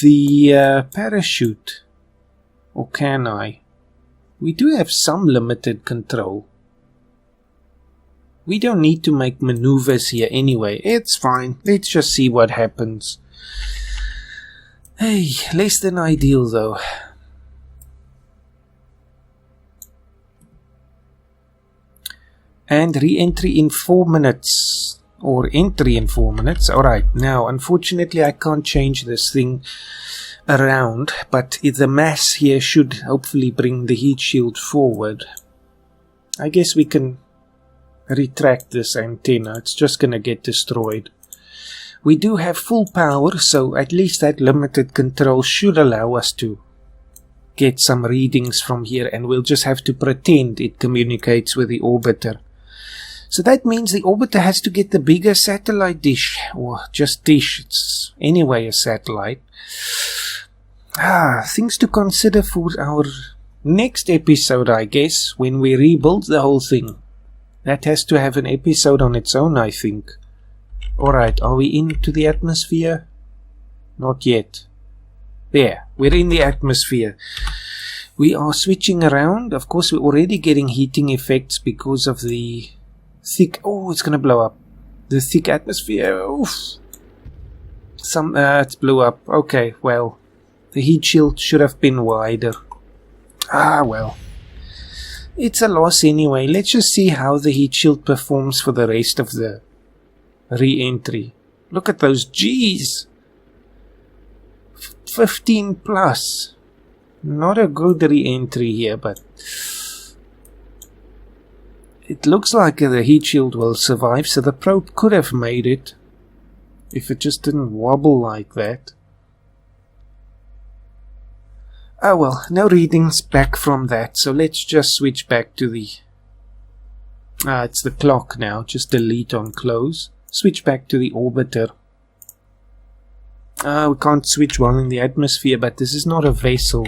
the parachute. Or can I? We do have some limited control. We don't need to make maneuvers here anyway. It's fine. Let's just see what happens. Hey, less than ideal though. And re-entry in 4 minutes. Or entry in 4 minutes. Alright, now unfortunately I can't change this thing around. But the mass here should hopefully bring the heat shield forward. I guess we can retract this antenna. It's just going to get destroyed. We do have full power, so at least that limited control should allow us to get some readings from here, and we'll just have to pretend it communicates with the orbiter. So that means the orbiter has to get the bigger satellite dish, or just dish. It's anyway a satellite. Things to consider for our next episode, I guess, when we rebuild the whole thing. That has to have an episode on its own, I think. Alright, are we into the atmosphere? Not yet. There, we're in the atmosphere. We are switching around. Of course, we're already getting heating effects because of the thick... Oh, it's going to blow up. The thick atmosphere. Oof. It blew up. Okay, well. The heat shield should have been wider. Well. It's a loss anyway. Let's just see how the heat shield performs for the rest of the re-entry. Look at those G's. 15 plus. Not a good re-entry here, but it looks like the heat shield will survive, so the probe could have made it if it just didn't wobble like that. Oh well, no readings back from that, so let's just switch back to the... it's the clock now, just delete on close. Switch back to the orbiter. We can't switch while in the atmosphere, but this is not a vessel.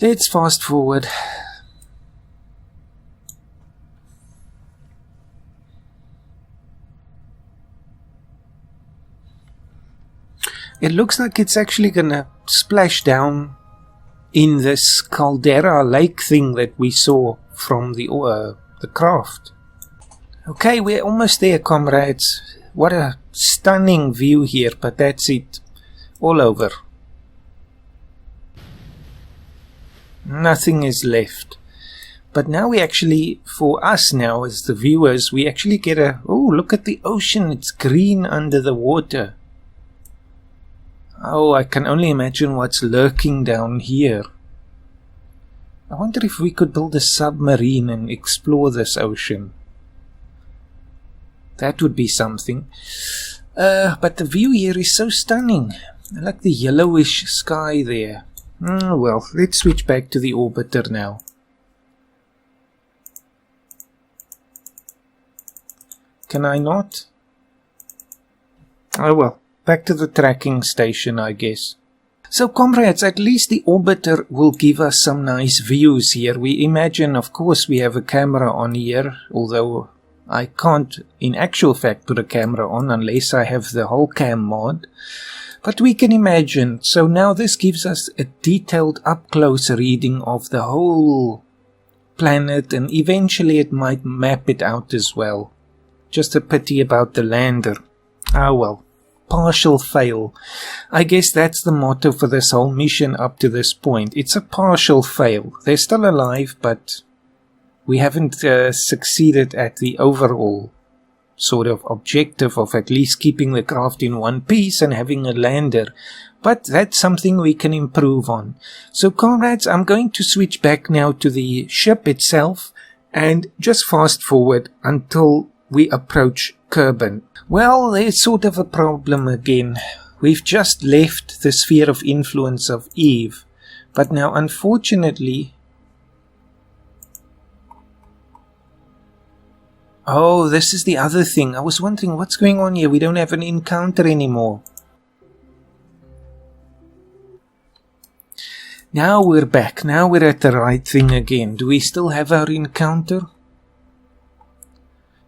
Let's fast forward. It looks like it's actually gonna splash down in this caldera lake thing that we saw from the craft. Okay, we're almost there, comrades. What a stunning view here, but that's it. All over. Nothing is left. But now we actually, for us now as the viewers, we actually get a... Oh, look at the ocean. It's green under the water. Oh, I can only imagine what's lurking down here. I wonder if we could build a submarine and explore this ocean. That would be something. But the view here is so stunning. I like the yellowish sky there. Well, let's switch back to the orbiter now. Can I not? Oh well, back to the tracking station, I guess. So comrades, at least the orbiter will give us some nice views here. We imagine, of course, we have a camera on here, although I can't in actual fact put a camera on unless I have the whole cam mod. But we can imagine. So now this gives us a detailed up-close reading of the whole planet, and eventually it might map it out as well. Just a pity about the lander. Ah well. Partial fail. I guess that's the motto for this whole mission up to this point. It's a partial fail. They're still alive, but we haven't succeeded at the overall sort of objective of at least keeping the craft in one piece and having a lander. But that's something we can improve on. So comrades, I'm going to switch back now to the ship itself and just fast forward until we approach Kerbal. Well, there's sort of a problem again. We've just left the sphere of influence of Eve, but now unfortunately... Oh, this is the other thing. I was wondering what's going on here. We don't have an encounter anymore. Now we're back. Now we're at the right thing again. Do we still have our encounter?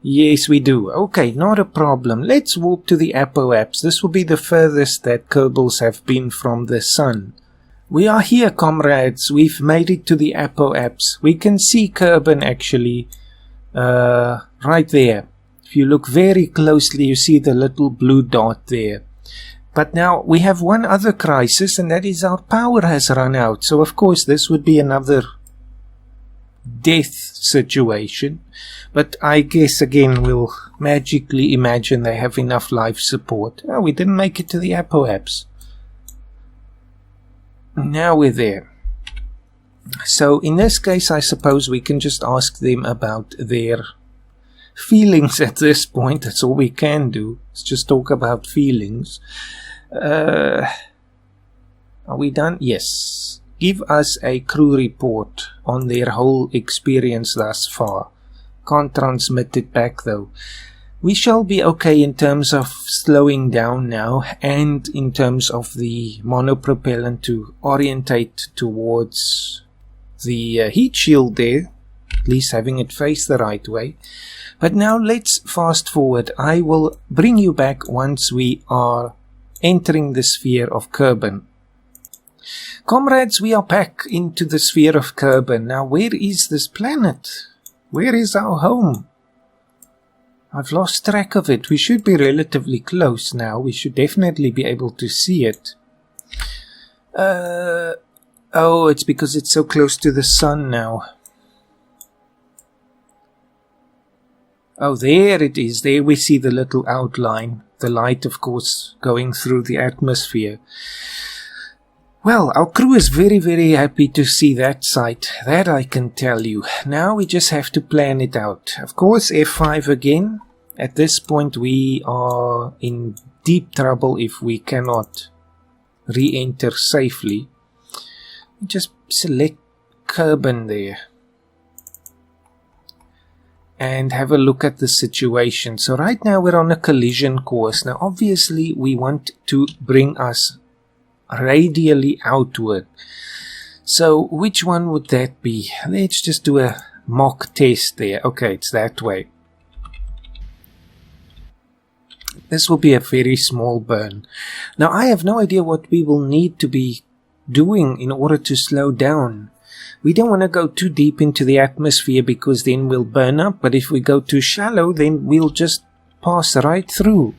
Yes, we do. Okay, not a problem. Let's warp to the apoapse. This will be the furthest that Kerbals have been from the sun. We are here, comrades. We've made it to the apoapse. We can see Kerbal actually right there. If you look very closely, you see the little blue dot there. But now we have one other crisis, and that is our power has run out. So of course this would be another death situation, but I guess again we'll magically imagine they have enough life support. Oh, we didn't make it to the apoapse. Now we're there. So in this case I suppose we can just ask them about their feelings at this point. That's all we can do. Let's just talk about feelings. Are we done? Yes. Give us a crew report on their whole experience thus far. Can't transmit it back though. We shall be okay in terms of slowing down now, and in terms of the monopropellant to orientate towards the heat shield there, at least having it face the right way. But now let's fast forward. I will bring you back once we are entering the sphere of Kerbal. Comrades, we are back into the sphere of Kerbal. Now, where is this planet? Where is our home? I've lost track of it. We should be relatively close now. We should definitely be able to see it. Oh, it's because it's so close to the sun now. Oh, there it is. There we see the little outline. The light, of course, going through the atmosphere. Well, our crew is very, very happy to see that sight. That I can tell you. Now we just have to plan it out. Of course, F5 again. At this point, we are in deep trouble if we cannot re-enter safely. Just select Kerbal there. And have a look at the situation. So right now we're on a collision course. Now obviously we want to bring us radially outward. So which one would that be? Let's just do a mock test there. Okay, it's that way. This will be a very small burn. Now I have no idea what we will need to be doing in order to slow down. We don't want to go too deep into the atmosphere because then we'll burn up, but if we go too shallow then we'll just pass right through.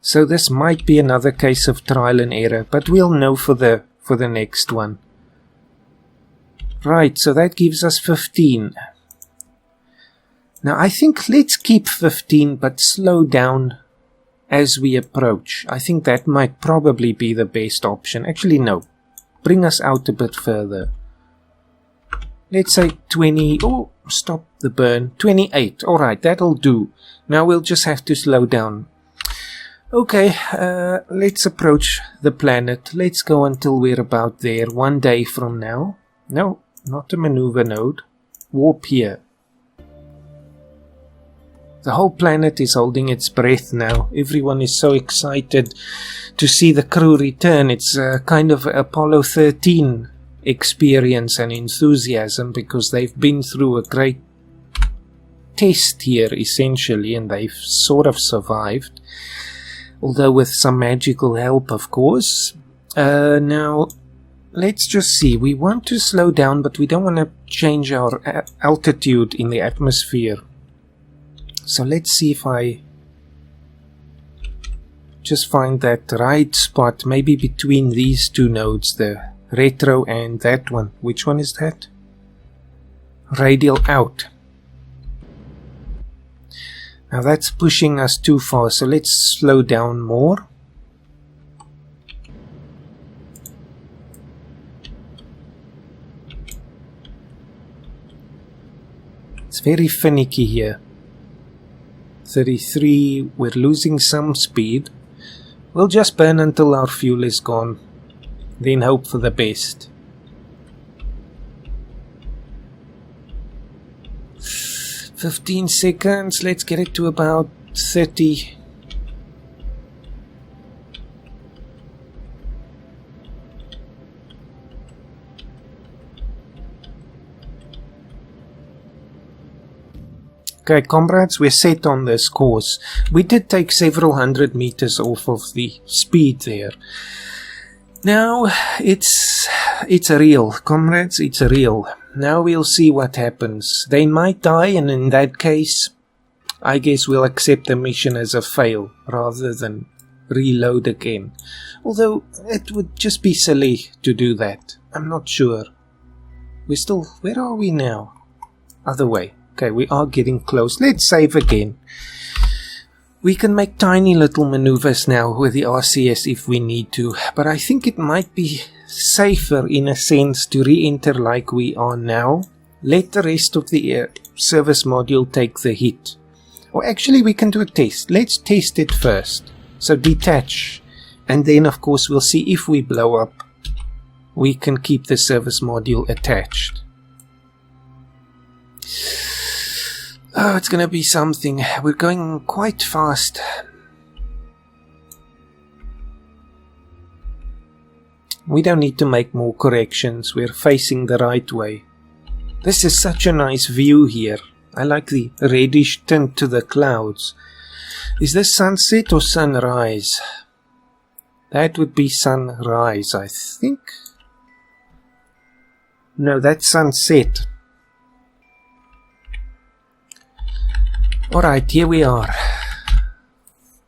So this might be another case of trial and error, but we'll know for the next one. Right, so that gives us 15. Now I think let's keep 15 but slow down as we approach. I think that might probably be the best option. Actually no. Bring us out a bit further. Let's say 20. Oh, stop the burn. 28. Alright, that'll do. Now we'll just have to slow down. Okay, let's approach the planet. Let's go until we're about there. 1 day from now. No, not a maneuver node. Warp here. The whole planet is holding its breath now. Everyone is so excited to see the crew return. It's a kind of Apollo 13 experience and enthusiasm because they've been through a great test here essentially and they've sort of survived. Although with some magical help, of course. Now, let's just see. We want to slow down, but we don't want to change our altitude in the atmosphere. So let's see if I just find that right spot, maybe between these two nodes, the retro and that one. Which one is that? Radial out. Now that's pushing us too far, so let's slow down more. It's very finicky here. 33, we're losing some speed. We'll just burn until our fuel is gone, then hope for the best. 15 seconds, let's get it to about 30. Okay, comrades, we're set on this course. We did take several hundred meters off of the speed there. Now, it's real, comrades, it's real. Now we'll see what happens. They might die, and in that case, I guess we'll accept the mission as a fail, rather than reload again. Although, it would just be silly to do that. I'm not sure. Where are we now? Other way. Okay, we are getting close. Let's save again. We can make tiny little maneuvers now with the RCS if we need to, but I think it might be safer in a sense to re-enter like we are now. Let the rest of the service module take the hit. Or actually we can do a test. Let's test it first. So detach, and then of course we'll see if we blow up. We can keep the service module attached. Oh, it's gonna be something. We're going quite fast. We don't need to make more corrections. We're facing the right way. This is such a nice view here. I like the reddish tint to the clouds. Is this sunset or sunrise? That would be sunrise, I think. No, that's sunset. Alright, here we are.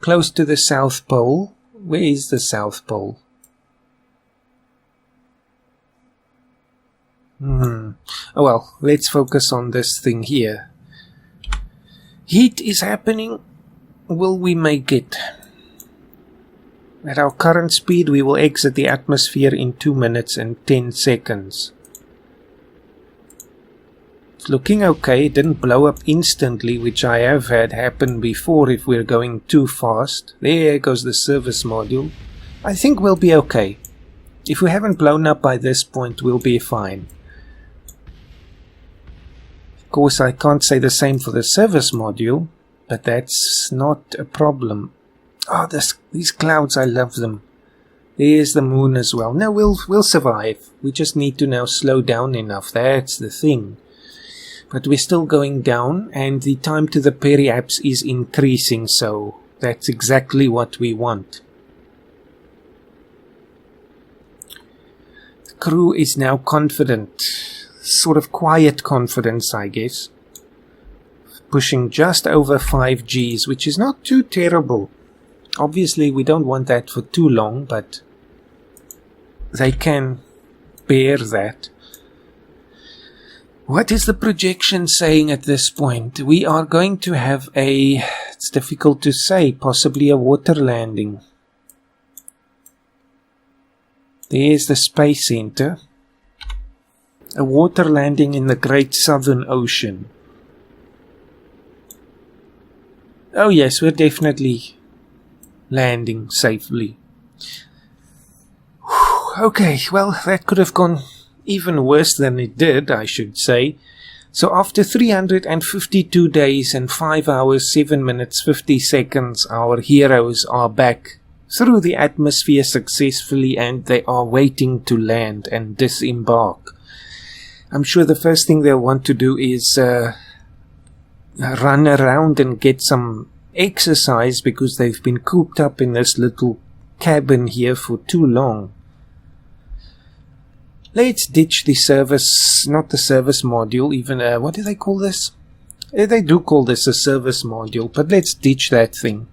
Close to the South Pole. Where is the South Pole? Oh well, let's focus on this thing here. Heat is happening. Will we make it? At our current speed, we will exit the atmosphere in 2 minutes and 10 seconds. It's looking okay. It didn't blow up instantly, which I have had happen before if we're going too fast. There goes the service module. I think we'll be okay. If we haven't blown up by this point, we'll be fine. Of course, I can't say the same for the service module, but that's not a problem. Oh, these clouds, I love them. There's the moon as well. No, we'll survive. We just need to now slow down enough. That's the thing. But we're still going down, and the time to the periapse is increasing, so that's exactly what we want. The crew is now confident. Sort of quiet confidence, I guess. Pushing just over 5 Gs, which is not too terrible. Obviously, we don't want that for too long, but they can bear that. What is the projection saying at this point? We are going to have it's difficult to say, possibly a water landing. There's the Space Center. A water landing in the Great Southern Ocean. Oh yes, we're definitely landing safely. Okay, well, that could have gone even worse than it did, I should say. So after 352 days and 5 hours, 7 minutes, 50 seconds, our heroes are back through the atmosphere successfully, and they are waiting to land and disembark. I'm sure the first thing they'll want to do is run around and get some exercise, because they've been cooped up in this little cabin here for too long. Let's ditch the service, not the service module, even, what do they call this? They do call this a service module, but let's ditch that thing.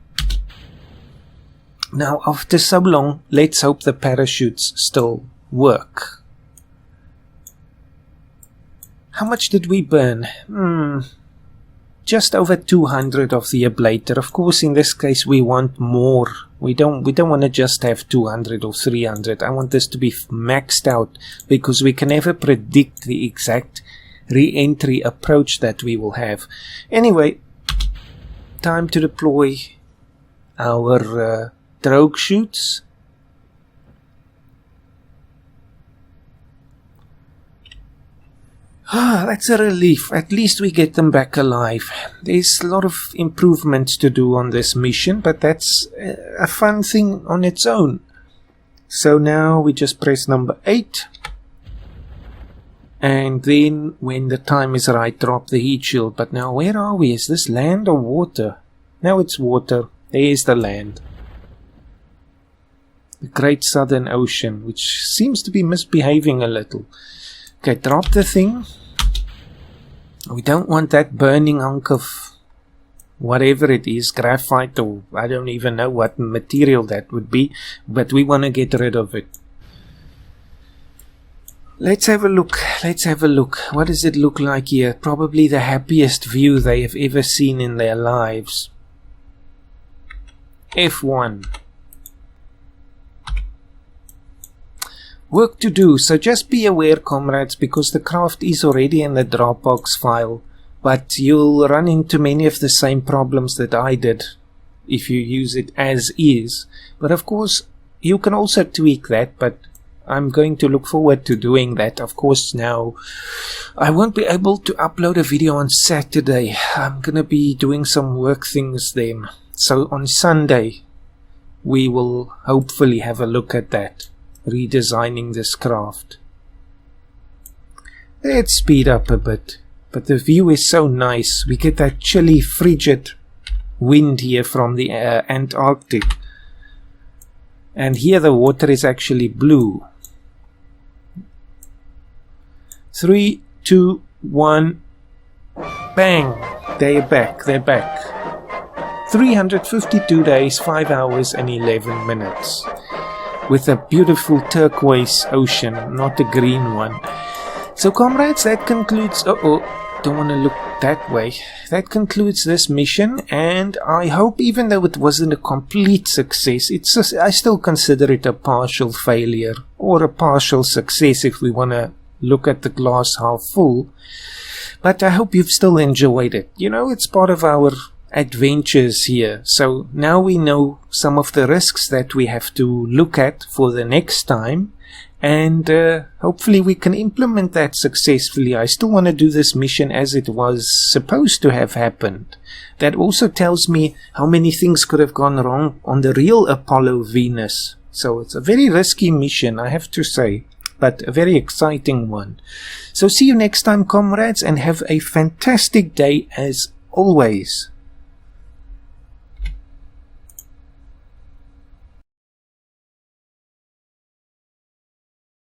Now, after so long, let's hope the parachutes still work. How much did we burn? Just over 200 of the ablator. Of course, in this case, we want more. We don't want to just have 200 or 300. I want this to be maxed out, because we can never predict the exact re-entry approach that we will have. Anyway, time to deploy our drogue chutes. That's a relief. At least we get them back alive. There's a lot of improvements to do on this mission, but that's a fun thing on its own. So now we just press number 8. And then when the time is right, drop the heat shield. But now where are we? Is this land or water? Now it's water. There's the land. The Great Southern Ocean, which seems to be misbehaving a little. Okay, drop the thing. We don't want that burning hunk of whatever it is, graphite, or I don't even know what material that would be, but we want to get rid of it. Let's have a look. What does it look like here? Probably the happiest view they have ever seen in their lives. F1. Work to do, so just be aware, comrades, because the craft is already in the Dropbox file, but you'll run into many of the same problems that I did if you use it as is. But of course, you can also tweak that, but I'm going to look forward to doing that. Of course, now I won't be able to upload a video on Saturday. I'm going to be doing some work things then. So on Sunday, we will hopefully have a look at that. Redesigning this craft. Let's speed up a bit, but the view is so nice. We get that chilly, frigid wind here from the Antarctic, and here the water is actually blue. 3, 2, 1, bang! They're back. 352 days, 5 hours and 11 minutes. With a beautiful turquoise ocean, not a green one. So comrades, that concludes... don't want to look that way. That concludes this mission, and I hope, even though it wasn't a complete success, I still consider it a partial failure, or a partial success if we want to look at the glass half full. But I hope you've still enjoyed it. You know, it's part of our adventures here. So now we know some of the risks that we have to look at for the next time. And hopefully we can implement that successfully. I still want to do this mission as it was supposed to have happened. That also tells me how many things could have gone wrong on the real Apollo Venus. So it's a very risky mission, I have to say, but a very exciting one. So see you next time, comrades, and have a fantastic day as always.